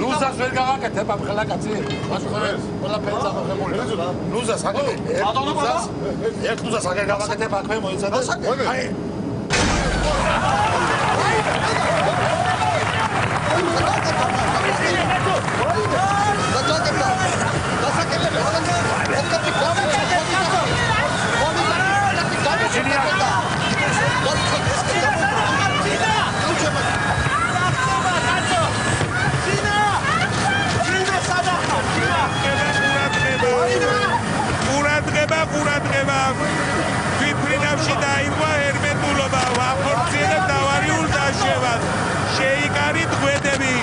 ნუზას ვერ გავაკეთებ ამ ხელა კაცი. ყველაფერი წამოღებული. ნუზას აკეთებ. ერთ ნუზას აგერ გავაკეთებ აქვე მოიცადე. აი ყურადღება თვითფრინავში დაირღვა ჰერმეტულობა ვახორციელებ დავარიულ დაშევას შეიკარით ღვედები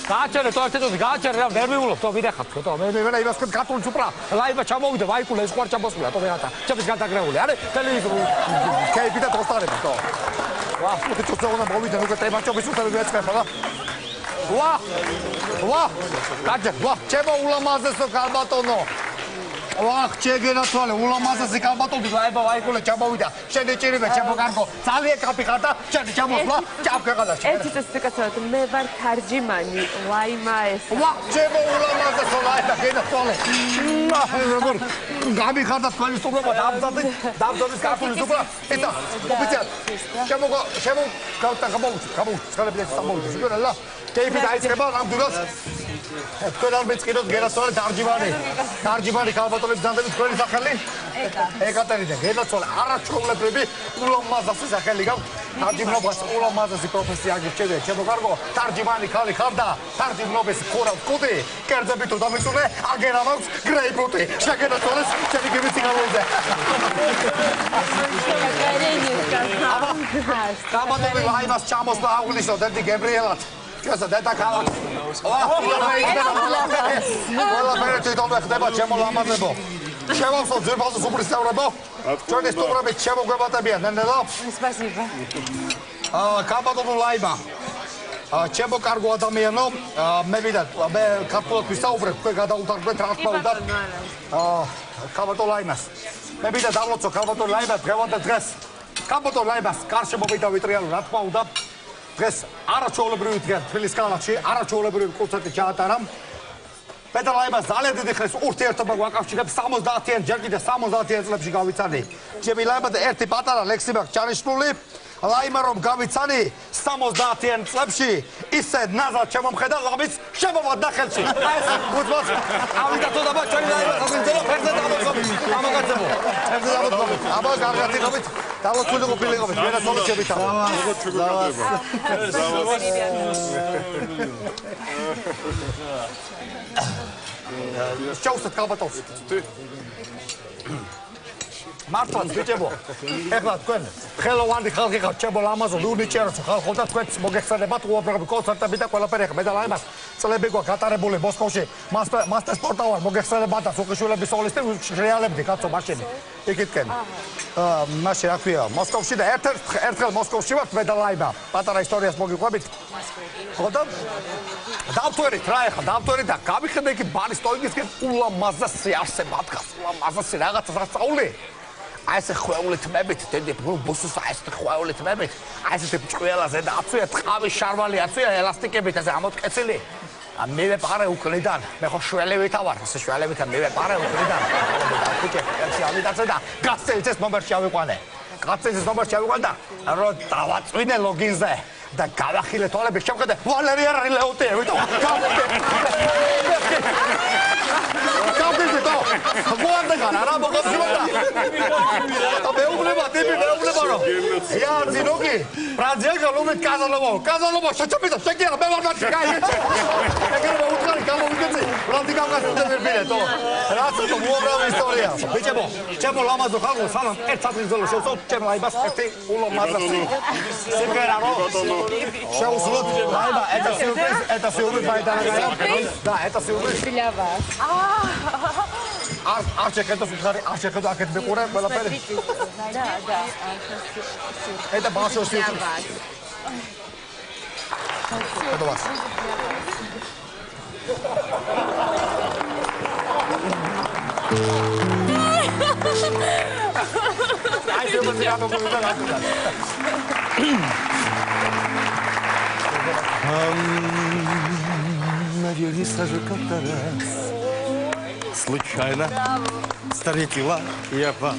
გააჩერე თუ ერთადერთი გააჩერე რა ნერვიულობ თო ვიდახავ თო მე იმას თქვენ კატოლის უბრა ლაივა ჩამოვიდა ვაიკულე ეს ხوار ჩამოსულა თო მეღათა ჩემს გადაგრეული არა ტელევიზორი კეიფი და თოსტარები თო ვა თუ წონა მოვიდა ნუ კეთება ჩობის უთან ვიაცხება რა ვა გაჯე ვა ჩემო ულამაზესო კალბატონო ვახ ჩეგენათვალე ულამაზესი კალბატონი ლაივა ვაიკულე ჩამოვიდა შენ ეჭირება ჩემო კარგო ძალიან კაფი ხარ და შენ ჩამოსვლა ჩავქეღალა შენ ერთი წესი კაცო მე ვარ თარჯიმანი ლაიმა ეს ვა ჩემო ულამაზესო ლაივა გენათვალე როგორ გამიხარ და თქვენი სტუმრობა დამძადის ქართულის უკვე ეტა ოფიციალ შემო გამოვუჩი სკალები სამოვუჩი ზოგადად ლა კეიფი დაიწყება ნამდვილად თქვენ არ მეწყინოთ გენათვალე თარჯიმანი კალბატონების დანდებით თქვენი სახელი ეკატერინე გენათვალე არაჩვეულებრივი ულამაზესი სახელი გაქვთ თარჯიმნობას ულამაზესი პროფესია აგირჩევია ჩემო კარგო თარჯიმანი ხალი ხარ და თარჯიმნობის ხურავ კუდი კერძები თუ დამიწუნე აგერა მაქვს გრეიპფრუტი შეგენათვალეს ჩემი გივიცი გამოვიდა კალბატონი ლაივას ჩამოსვლა აღვნიშნოთ ერთი გებრიელად ჩასა და დაკავა. ყველაფერი თვითონ ხდება ჩემო ლამაზებო. შევავსო ძებალს უბრისევრებო. ჩვენი სტუმრები შემოგვებატებიან ნენელა. სპასიბა. კალბატონო ლაივა. ჩემო კარგო ადამიანო, მე ქართულად ვისაუბრებ, თქვენ გადაუთარგმნეთ რა თქმა უნდა. კალბატონო ლაივას. მე ვიდა დავლოცო კალბატონო ლაივას დღევანდელ დღეს. კალბატონო ლაივას კარში მოვიდა ვიტრიალო რა თქმა უნდა. დღეს არაჩვეულებრივი დღე თბილისის ქალაქში არაჩვეულებრივი კონცერტი ჩაატარა. პედალაებას ძალიან დიდი ხნის ურთიერთობა გვაკავშირებს 70-იან ჯერ კიდევ 70-იან წლებში გავიცანი. ჩემი ლაივა და ერთი პატარა ლექსი მაქვს ჩანიშნული. ლაიმა რომ გავიცანი 70-იან წლებში ისე ნაზად შემომხედა ლამის შემოვარდა ხელში. აი ეს გუძბოს ავიდა თუ დაბა ჩვენი ლაივა ხომ ინდელო ფერზე დამოწო ამაგაცებო. აბა კარგად იყავით. დალოცული ყოფილიყავით. ვერა სოლოჩებით. შაუსეთ კალბატონს. მართლაც ბიჭებო. ეხლა თქვენ ხელოვანი ხალხი ხართ, ჩემო ლამაზო ლუნიჭეროს ხალხო და თქვენც მოგეხსენებათ უამრავი კონცერტები და ყველაფერი ხა მე და ლაიმას წლები გვაქვს გატარებული მოსკოვში. მასტერ სპორტა ვარ მოგეხსენებათ და სოხიშვილების სოლისტი რეალებდი კაცო მაშინ. იქითკენ. მაშინ რა ქვია, მოსკოვში და ერთხელ მოსკოვში ვართ მე და ლაიმა. პატარა ისტორიას მოგიყვებით. ხო და დავთვერით რა ეხლა, დავთვერით და გამიხედე იქ ბარის სტოიგისკენ ულამაზესი არსებად ხას, ულამაზესი რაღაცა სასწაული. აი ეს ხვეული თმებით, დედი ბუსუს აი ეს ხვეული თმებით, აი ეს ჭყველაზე და აცვია ტყავის შარვალი, აცვია ელასტიკებით ასე ამოტკეცილი. მე ვეპარე უკრიდან, მე ხო შველევითა ვარ, ასე შველევითა მე ვეპარე უკრიდან. ხუჭე, ერთი ამიტაცე და გასცელის ნომერში ავიყვანე. გასცელის ნომერში ავიყვანე და რო დავაწვინე ლოგინზე და გავახილე თვალები, შევხედე ვალერია რილეუტიევი და გავდივდი და მოანდეგან არა მოგწივა და მეუბნება ტიპი მეუბნება რომ იარდი ნოგი ბრაზილია ლომეთ კაზალობა შეჭებიდა შეგერა მე ვარ მათი გაიგეთ ეგრევე უთხარი გამოვიგეცი ბრაზილია გასწევერბილე თო რაც თო უამრავი ისტორია ბიჭებო ჩემო ლამაზო ხალხო სალამ ერთ საათის ძოლო შევწოვ ჩემო აიბას ერთი ულამაზესი სიმღერა რო შეუსრულოთ ლაიბა eta სიურპრიზ ბაიდანაგაა და eta სიურპრიზ Bilava. არ შეხედოს უთხარი არ შეხედო აქეთ მეყურე ყველაფერი Da. eta ბავშვი სიურპრიზ გადავას აი შევმოდი გადავიდა რა Надеюсь, не сажу как-то раз. Случайно встретила я вас.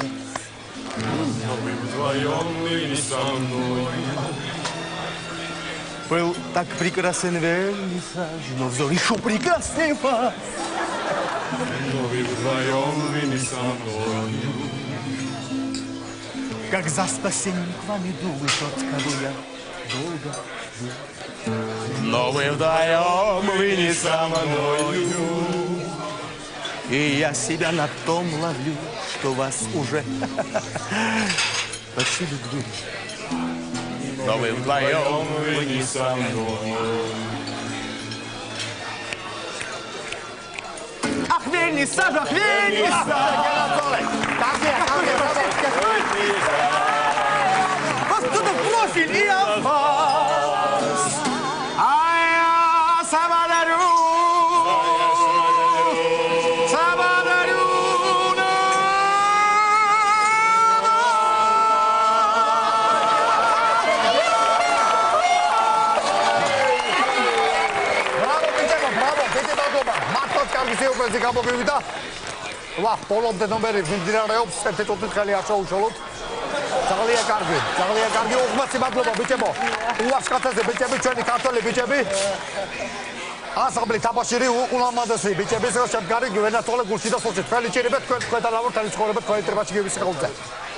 Но мы вдвоем были со мной. Был так прекрасен вернисаж, но взор еще прекраснее вас. Но вы вдвоем были со мной. Как за спасением к вам иду, вы тот, кого я долго жду. Но вы вдвоем, вы не со мною. И я себя на том ловлю, что вас уже почти люблю. Но вы вдвоем, вы не со мной. Ах, вернисаж, ах, вернисаж! Вот кто-то профиль и вас. А я сабадарю. სიურპრიზი გამოგივიდა. ვა, ბოლომდე ნომერი მიმდინარეობს, ერთ წუთი არ შოუშოლოთ. ძალიან კარგი, უღმასი მადლობა ბიჭებო. უასკათაზე ბიჭები, ჩვენი ქართველი ბიჭები. ასაბლი თაბაშირი ულამაზესი ბიჭების შემდგარი გვენათოლე გულში და სულში. თქვენი ჭირიბეთ თქვენთან ამორთანის ცხოვრება თქვენი ტრიბაში გივისხელზე.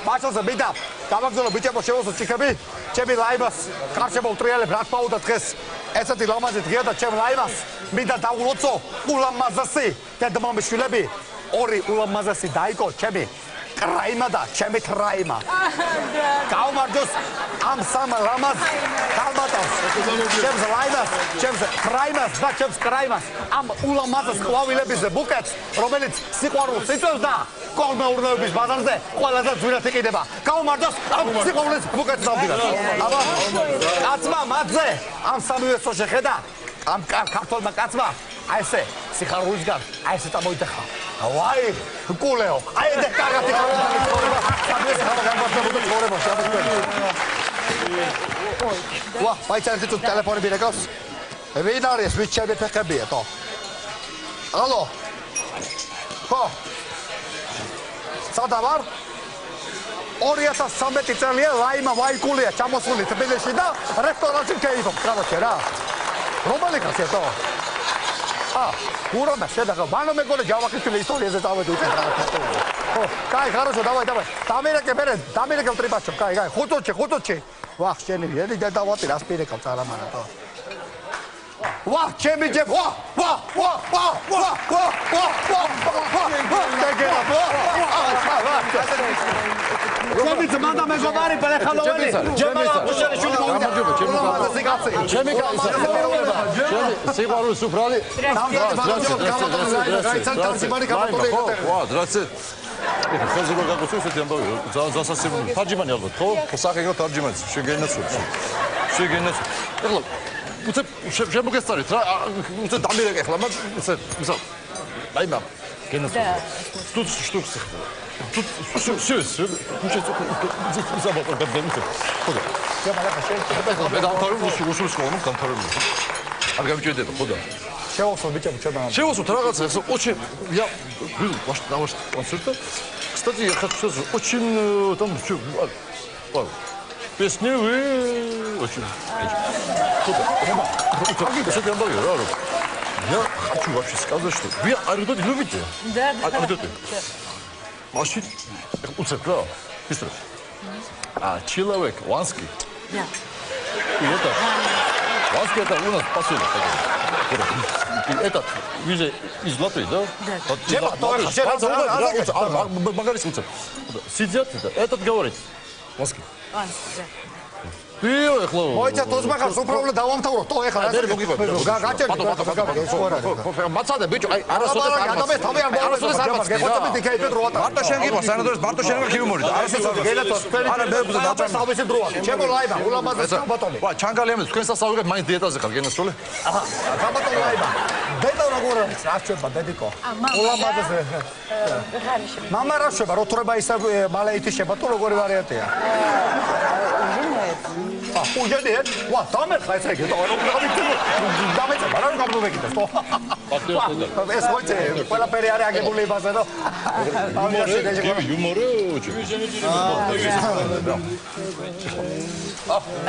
ბაშოზე ბიდა, გამაგზავნო ბიჭებო შევოსო ჭიქები. ჩემი ლაიბას კარშებო ტრიალებ რა თქმა უნდა დღეს ესეთი ლამაზი დღეა და ჩემ ლაიბას მინდა დავულოცო ულამაზესი დედმამიშვილები. ორი ულამაზესი დაიკო ჩემი კრაიმა და ჩემი ტრაიმა. გაუმარჯოს ამ სამ ლამაზ კალბატონს. ჩემს ლაიბას, ჩემს ტრაიმას და ჩემს კრაიმას ამ ულამაზეს ყვავილების ბუკეტს, რომელიც სიყვარულს იწვევს და კოლმეურნეობის ბაზარზე ყველაზე ძვირად იყიდება. გაუმარჯოს ამ სიყვარულის ბუკეტს დავდივარ. აბა კაცმა მათზე ამ სამივე შეხედა ამ ქართულმა კაცმა აი ესე სიხარულისგან აი ესე წამოიტეხა. ვაი, კულეო, აი ეს კარგად იქნება. სადღაც ხარ გამართებოდა ცხოვრება შაბათქველი. ვა, მაიცანეთ თუ ტელეფონი მირეკავს. ვინ არის, ვით ჩემი ფეხებია, თო. ალო. ხო. სადა ვარ? 2013 წელია ლაიმა ვაიკულია ჩამოსული თბილისში და რესტორანში ქეიფობ, კაროჩე რა. რომელი კაცია თო? Урона, შედა, მანო მეგონა ჯავახიშვილი ისტორიაზე წავედი უცებ რაღაცა. ხო, კაი, хорошо, давай. დამერეკე მერე, დამერეკე ტრიპაჩო, კაი, 5-ში. ვახ, შენი, ედი დადავატი რას პირეკავ წარამანათო. ვახ, ჩემი ჯებ, ვახ. ჩემი ძმა და მეგობარი პელეხალოვანი. ჯემალა უშენიშვილი მოვიდა. ჩემი სიყვარულის უფრალი. ეხლა ხელზე რო გაგოცო ესეთი ამბავი ზასასწრაფო თარჯიმანი ალბათ ხო? სახეკო თარჯიმანი შეგენაცვლებს. ეხლა უცებ შემოგესწარით რა უცებ დამირეკე ეხლა მაგ უცებ მისალ აი მაგ გენაცვლებს. თუ შტუქს თუ შევს ისაბა გადაგემიცე. ხოდა ჯამალა შეიძლება მე დამთავრებული უშუალო სკოლა მომ დამთავრებული. არ გამიჭირდება ხოდა Шевосо, бича, чёда. Шевосо, трагаться, очень, я был на ваш концерт. Кстати, я хочу сказать, очень там песни вы очень. Кстати, я хочу вообще сказать, что вы анекдоты любите? Да. Анекдоты. Вообще, уцеплял. Быстро. Человек, Ванский. Да. И это, Ванский это у нас посыльный. Этот, вы же из Латвии, да? Да. Магарис уцеп. Сидят, этот говорит. Ванский. Ванский, да. მოიცა თოზმახარს უბრალოდ დავამთავრო თო ეხლა გაჭერდი მაცადე ბიჭო აი არასოდეს მარტო შენ გიყო სანადოს მარტო შენ გიყო ჰიუმორი არასოდეს არა მე გუზა დაჭერდი ჩემო ლაიბა ულამაზეს კაბატონი ვა ჩანგალი ამის თქვენ სასწაულებ მაინც დიეტაზე ხარ გენასროლე აჰა კაბატონი ლაიბა დედა როგორ არის აღჭება დედიკო ულამაზეს მამა რა შევა როთრება ისა მალაითი შევა თუ როგორი ვარიანტია უჯედი ვა დამერხა ეს ეგ დამეწა რა გამოვეკიდა თო ეს მოიწე ყველა პერი არის აგებული ბაზა და იუმორი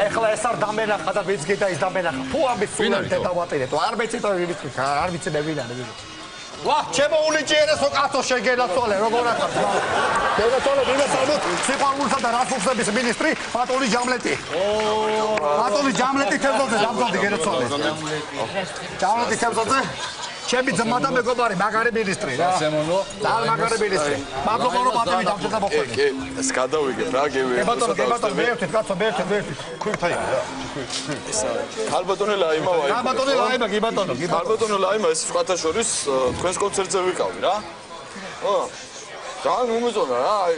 ეხლა ეს არ დამენახა და ვიც გიდა ის დამენახა თუ ამის სულამდე დავატირეთ არ მეცი და არ ვიცი მე ვინ არის ვა ჩემო უნიჭიერესო კაცო შეგენაცვალე როგორ ახარ შეგენაცვალე მიმესალმოთ სიყვარულსა და რასურსების მინისტრი ბატონი ჯამლეტი ბატონი ჯამლეტი თევზოძე დამძალდი გენაცვალე ჯამლეტი თევზოძე ჩემი ძმა და მეგობარი მაგარი მინისტრი რა ძალიან მაგარი მინისტრი მადლობა ბატონი დამძალდა მოხდა ეს გადავიგებ რა გე ბატონო მეერთით კაცო მეერთით ქვიფთაი ქალბატონი ლაიმა ვაი ქალბატონი ლაიმა კი ბატონო ქალბატონი ლაიმა ეს სხვათა შორის თქვენს კონცერტზე ვიკავი რა ხო ძალიან უმეწონა რა აი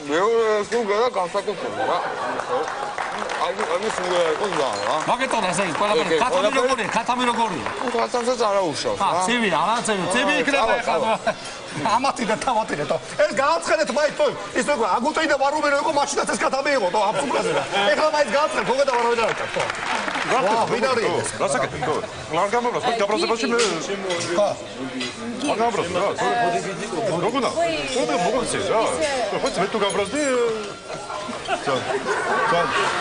მეორე სულგა განსაკუთრებული რა აი სულგა იყო ძალიან რა მაგეთონა ესე ყველაფერი ქათამი როგორია ქათამსაც არ აუშავს რა ცივი არა ცივი იქნება ახლა ამათი და თავათი და ეს გააცხადეთ მაინც თო ის როგორ აგუტი და ვარუმენო იყო მაშინაც ეს ქათამი იყო თო აბსურდაზე რა ეხლა მაინც გააცხადეთ თო და ვარავინ არ აკეთებს თო რა ვინარი ეს რასაკეთე თო არ გამოგას მე გაბრაზებაში მე ხო არ გამბრაზ რა როგორ უნდა მოგოცე რა ხო მე თუ გამბრაზდი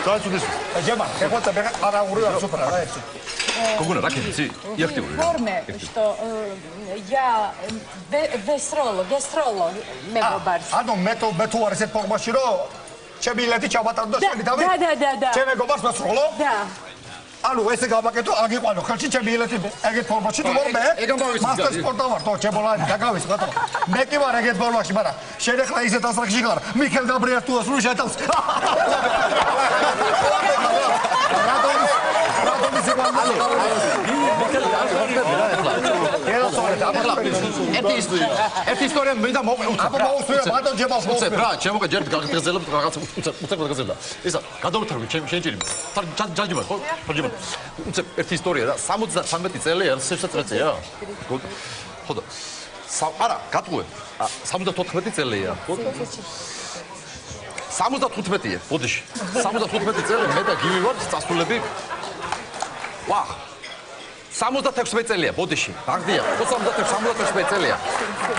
Цацудис. Джема, какой-то ara урыла супра, да, это. Когуна ракетси, я активный. Форме, что я гестролог, мегобарс. Адо мету арсет формაში რომ ჩემი ლეთი ჩავატარდო შენი თავი? Да. ჩემი მეგობარს მასრულო? Да. ანუ ესე გავაკეთო, აგიყვანო ხელში ჩემი ლეთი ეგეთ ფორმაში თუ ვარ მე? მასტერ სპორტა ვარ, თო ჩემოლანი დაგავის ბატონო. მე კი ვარ ეგეთ ფორმაში, მაგრამ შენ ახლა ისეთ ასაკში ხარ, მიხელ გაბრიას თუ ასრულ შეტავს. ერთი ისტორია მინდა მოვუწევ. აბა მოვუწევ, ბატონ ჯებავს მოვუწევ. რა, ჩემო ჯერ გაგრძელებ რაღაც უცებ გაგრძელდა. ისა, გადავთარგმნე შენ ჭირი. ჯაჯიბა, ხო? ჯაჯიბა. უცებ ერთი ისტორია რა, 73 წელი არის 16 წელია. ხო და არა, გატყუე. 74 წელია. ხო? 75-ია, ბოდიში. 75 წელი მე და გივი ვარ წასულები. ვახ. 76 წელია ბოდიში. ბაღდია. 76 წელია.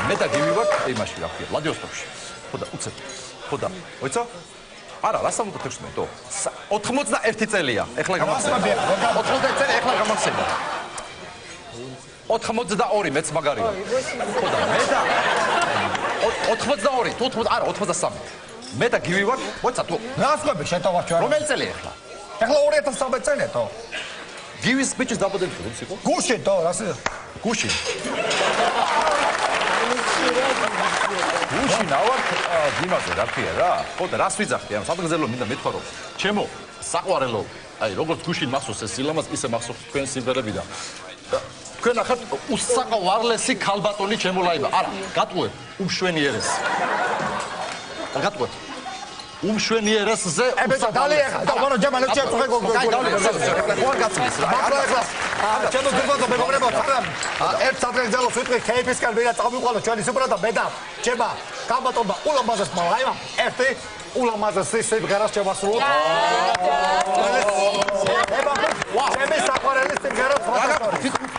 მე და გივი ვარ იმაში რა ქვია, ვლადივოსტოკში. ხო და უცებ. ხო და, მოიცა? არა, რა 76-ო? 81 წელია. ეხლა გამახსენდა. 81 წელი ეხლა გამახსენდა. 82 მეც მაგარია. ხო და მე და 82 თუ 80 არა 83. მე და გივი ვარ, მოიცა თუ რასკვები შეტოვარჩო არა. რომელი წელი ახლა? ახლა 2013 წელია. გივის ბიჭის დაბადების დროს იყო? გუშინ თო, რასე? გუშინ. გუშინ ავარ დიმაზე რა ქვია რა. ხო და რას ვიძახდი? ანუ სადღეგრძელო მინდა მეთქვა რომ ჩემო საყვარელო, აი როგორც გუშინ მახსოვს ეს სილამაზ, ისე მახსოვს თქვენ სიმღერები და თქვენ ახლა უსაყვარლესი ქალბატონი ჩემო ლაივა. არა, გატყუებ უმშვენიერეს. გატყუებ. უმშვენიერესზე უსაყვარლესი. და ვარო ჯამალე ჩემ ხარ გაცმის რა. ახლა ჩემო გულბაზო მეგობრებო, თამამ. ერთ სადღეგრძელოს ვიტყვი KFC-სგან ვერა წავიყვალო ჩვენი სუპრა და მე და ჩემა ქალბატონმა ულამაზეს ლაივა. ერთი ულამაზესი სიმღერას შევასრულოთ. ჩემი საყვარელი სიმღერა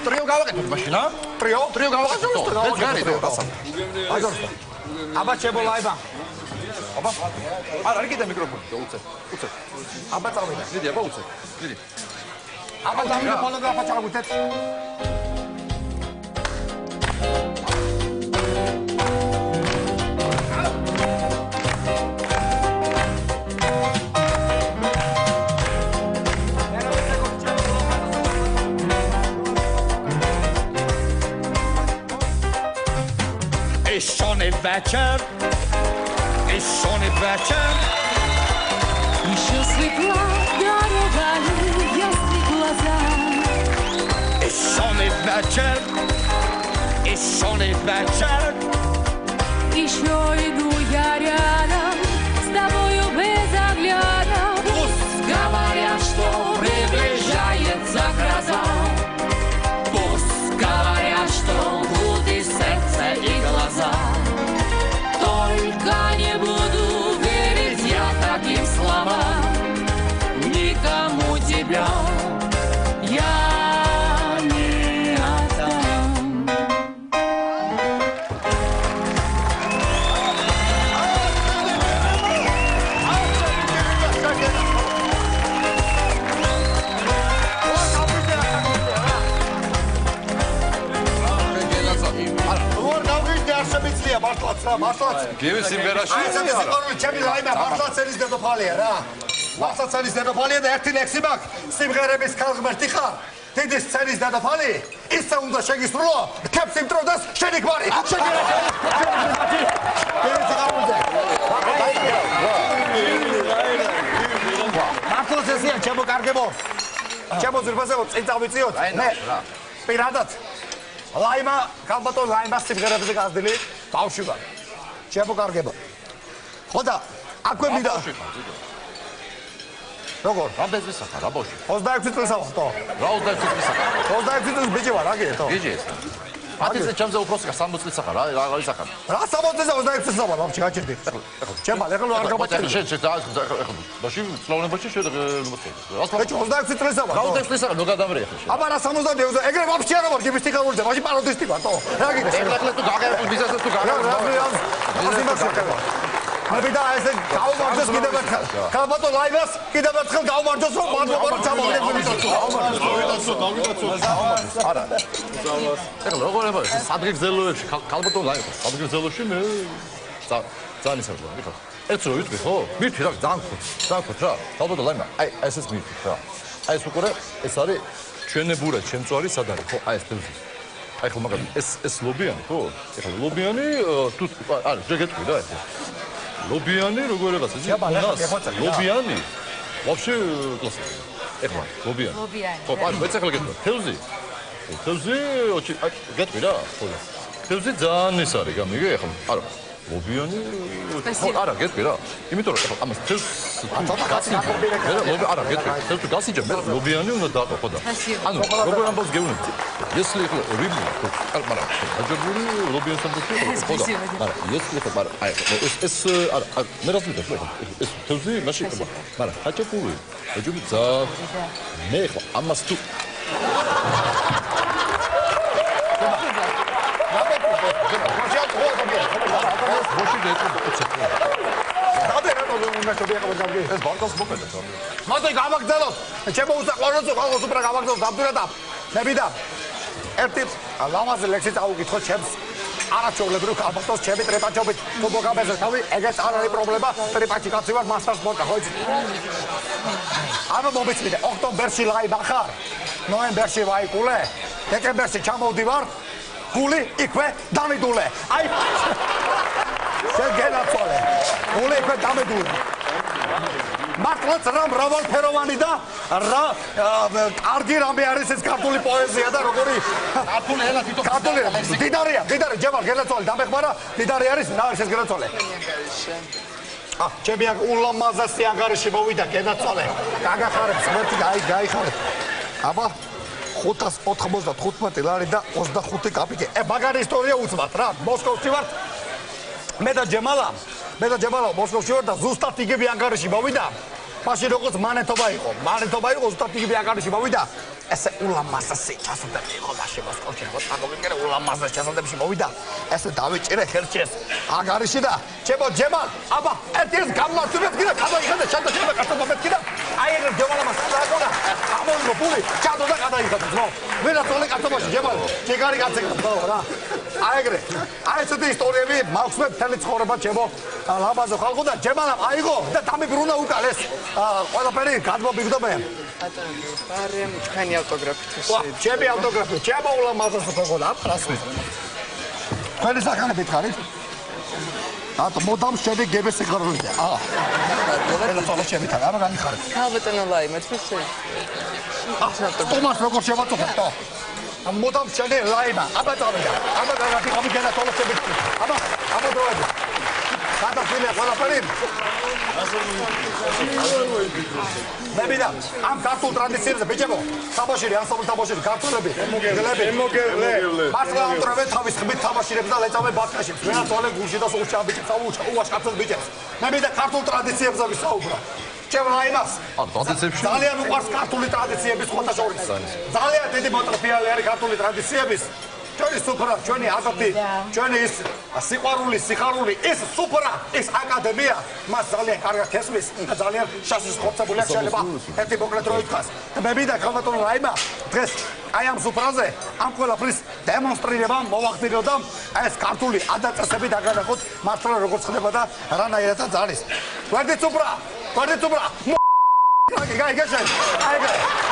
ტრიო გავაკეთოთ მაშინ, ა? ტრიო გავაკეთოთ. ეს გარიდო. აბა ჩემო ლაივა. აბა. არა, არ კიდე მიკროფონი, უცე. აბა წავიდა. დიდი, აბა უცე. დიდი. აბა დავიდა ფონოგრაფა ჩავაგდეთ. Вечер, сонный вечер. Еще светла дорога, ясны глаза. Сонный вечер, вечер. Еще иду я рядом с тобою без огляда. Пусть говорят, что приближается гроза. Пусть говорят, что будет сердце и глаза. Только не буду верить я таким словам. Никому тебя я не отдам. გივის სიმღერაში აი ეს სიყვარული ჩემი ლაიმა მართლაცელის დედოფალია რა. მართლაცელის დედოფალია და ერთი ლექსი მაქვს. სიმღერების ქალღმერთი ხარ. დიდი სცენის დედოფალი, ისე უნდა შეგისრულო, რქებს იმტროდეს შენი გვარი. მართლაცესია ჩემო კარგებო. ჩემო ზურბაზებო წინ წავიწიოთ. მე პირადად ლაიმა ქალბატონ ლაიმას სიმღერებზე გაზრდილი ბავშვი ვარ. ჩემო კარგებო. ხო და აკვე მინდა. როგორ? რამდენი წელს ხარ, რა ბავშვი? 26 წელს ვარ, თო. რა 26 წელს ხარ? 26 წელს ბიჭი ვარ, აგე, თო. ბიჭი ეს. ათზე ჩემზე უფროსი ხარ, 60 წელს ხარ, რა ისახარ? რა 60-ზე 26 წელს ვარ, ბავშვი, გაჩერდი. ჩემ ახლა არ გამაწერე. შენ ბავშვი სლოვენიაში შემოწე. ბიჭი 26 წელს ვარ. რა 26 წელს ხარ, ნუ გადამრე ახლა შენ. აბა რა 72-ზე, ეგრე ბავშვი არა ვარ, გიბის ტიქაურზე, მაშინ პაროდისტი ვარ, თო. რა გიგე? ახლა თუ გაგერებს ბიზნესს თუ გაგერებს. აბიდა ესე გაუმარჯოს კიდევ ერთხელ. ქალბატონ ლაივას კიდევ ერთხელ გაუმარჯოს რომ მადლობა ჩამოვიდეთ. არა. ეხლა როგორ ება სადღეგრძელოებში ქალბატონ ლაივას სადღეგრძელოში მე ძალიან ისარგებლა. ეხლა ერთს რო ვიტყვი ხო? მირთი რა ძანქოთ რა. ქალბატონ ლაივა აი ესეც მირთი რა. აი ეს უკვე ეს არის ჩვენებურად შემწვარი სად არის ხო? აი ეს თემი. აი ხო მაგალითად ეს ლობიანი ხო? ეხლა ლობიანი თუ არა შეგეთქვი რა ეს. ლობიანი როგორ რაღაცა ისი? ლობიანი. ვაფშე კლასი. ეხლა ლობიანი. ხო, პარი მეც ახლა გეტყვი. თევზი. თევზი გეტყვი რა? ხო. თევზი ძალიან ის არის, გამიგე ეხლა. არა. ლობიანი. ხო, არა, გეტყვი რა. იმიტომ რომ ეხლა ამას თევზს გასინჯე. მე არა, გეტყვი. თევზს გასინჯე, მე ლობიანი უნდა დაყო, ხო და. ანუ როგორ ამბავს გეუბნები? если ეხლა რიბი, არა, აჯობური ლობიანს ამბობს, ხო და. არა, если ეხლა არა, ეს არა, მე რა ვიტყვი ხო? ეს თევზი მაშინ ხება. მაგრამ აჯობური, აჯობი ძა მე ხო ამას თუ მოდე გამაგზავნოთ. ჩემო უსაყვარლოზე ხალხოს უფრო გამაგზავნოთ, დაბდურა და მე ვიდა. ერთი ლამაზი ლექსი წაუკითხო ჩემს არაჩვეულებრივ ალბათოს ჩემი ტრეპაჩობით თუ მოგაბეზე თავი ეგეც არ არის პრობლემა ტრეპაჩი კაცი ვარ მასტარს მოკა ხო იცი ანუ მომეწმიდე ოქტომბერში ლაივა ხარ ნოემბერში ვაიკულე დეკემბერში ჩამოვდივარ გული იქვე დამიდულე აი შენ გენაცვალე გული იქვე დამიდულე მართლაც რა მრავალფეროვანი და რა კარგი რამე არის ეს ქართული პოეზია და როგორი ქართული ენა თვითონ ქართული დიდარია ჯემალ გენაცვალე დამეხმარა დიდარი არის რა არის ეს გენაცვალე ჩემი ულამაზესი ანგარიში მოვიდა გენაცვალე გაგახარებს მერტი გაიხარებ აბა 595 ლარი და 25 კაპიკი მაგარი ისტორია უცბად რა მოსკოვში ვარ მე და ჯემალა მოსკოვში ვარ და ზუსტად იგივე ანგარიში მოვიდა მაშინ როგორც მანეთობა იყო ზუსტად იგივე ანგარიში მოვიდა ესე ულამაზესი ჩასადები იყო მაშინ მოსკოვში როგორც აგობინკერე ულამაზეს ჩასადებში მოვიდა ესე დავიჭირე ხერჩეს ანგარიში და ჩემო ჯემალ აბა ერთის გამართულებს კიდე გადაიხადე შენ და ჩემო კაცობა მეთქი და აი ეგ ჯემალმა საერთოდ ამონო პული ჩადო და გადაიხადე ძმო ვერაცოლე კაცობაში ჯემალ შეგარი კაცი რა აი ეგრე აი ესეთი ისტორიები მაქვს მე მთელი ცხოვრება ჩემო ლამაზო ხალხო და ჯემალამ აიღო და დამიბრუნა უკან ეს ყველაფერი გადმობიგდო მე ბარემ თქვენი ავტოგრაფით ჩემი ავტოგრაფი ჩემო ულამაზეს ხალხო და რასმის თქვენი საქანებით ხარით ატო მოდამ შედი გებეს ეხარულია ეს თოლა შემითან აბა განიხარეთ ალბათო ლაიმე თვისე თომას როგორ შევაწუხებ თო მოდამ შედი ლაიმა აბა წავიდა აბა გამი განა თოლა შემით აბა დროები გადაფილე ყველაფერი მე მინდა ამ ქართულ ტრადიციებზე ბიჭებო თამაშირი ანსამბლი თამაშირი ქართულები მოგევლე მართლა ამტრევენ თავის ხმით თამაშირებს და ლეწავენ ბათკაშებს ვერაცვალე გულში და სულ ჩაბიჭებს უაშკაცებს ბიჭებს მე მინდა ქართულ ტრადიციებზე ვისაუბრო ჩემ რაიმას ძალიან უყვარს ქართული ტრადიციების ხოთა შორის ძალიან დიდი მოტრფიალი არის ქართული ტრადიციების ჩვენი სუფრა, ჩვენი აზოტი, ჩვენი ის სიყვარული, სიხარული, ის სუფრა, ის აკადემია მას ძალიან კარგად ესმის, ძალიან შაშის ხორცებული აქვს შეიძლება ერთი მოკლე დრო ითქვას. და მე მინდა ქალბატონო რაიმა დღეს აი ამ სუფრაზე ამ ყველაფრის დემონსტრირება მოვახდინო და ეს ქართული ადაწესები დაგანახოთ მართლა როგორ ხდება და რანაირადაც არის. გვერდით სუფრა. გაიგე.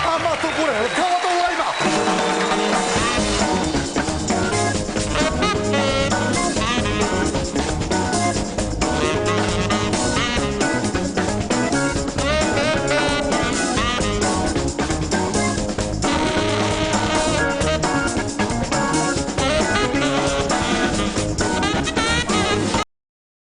Ama tu pure,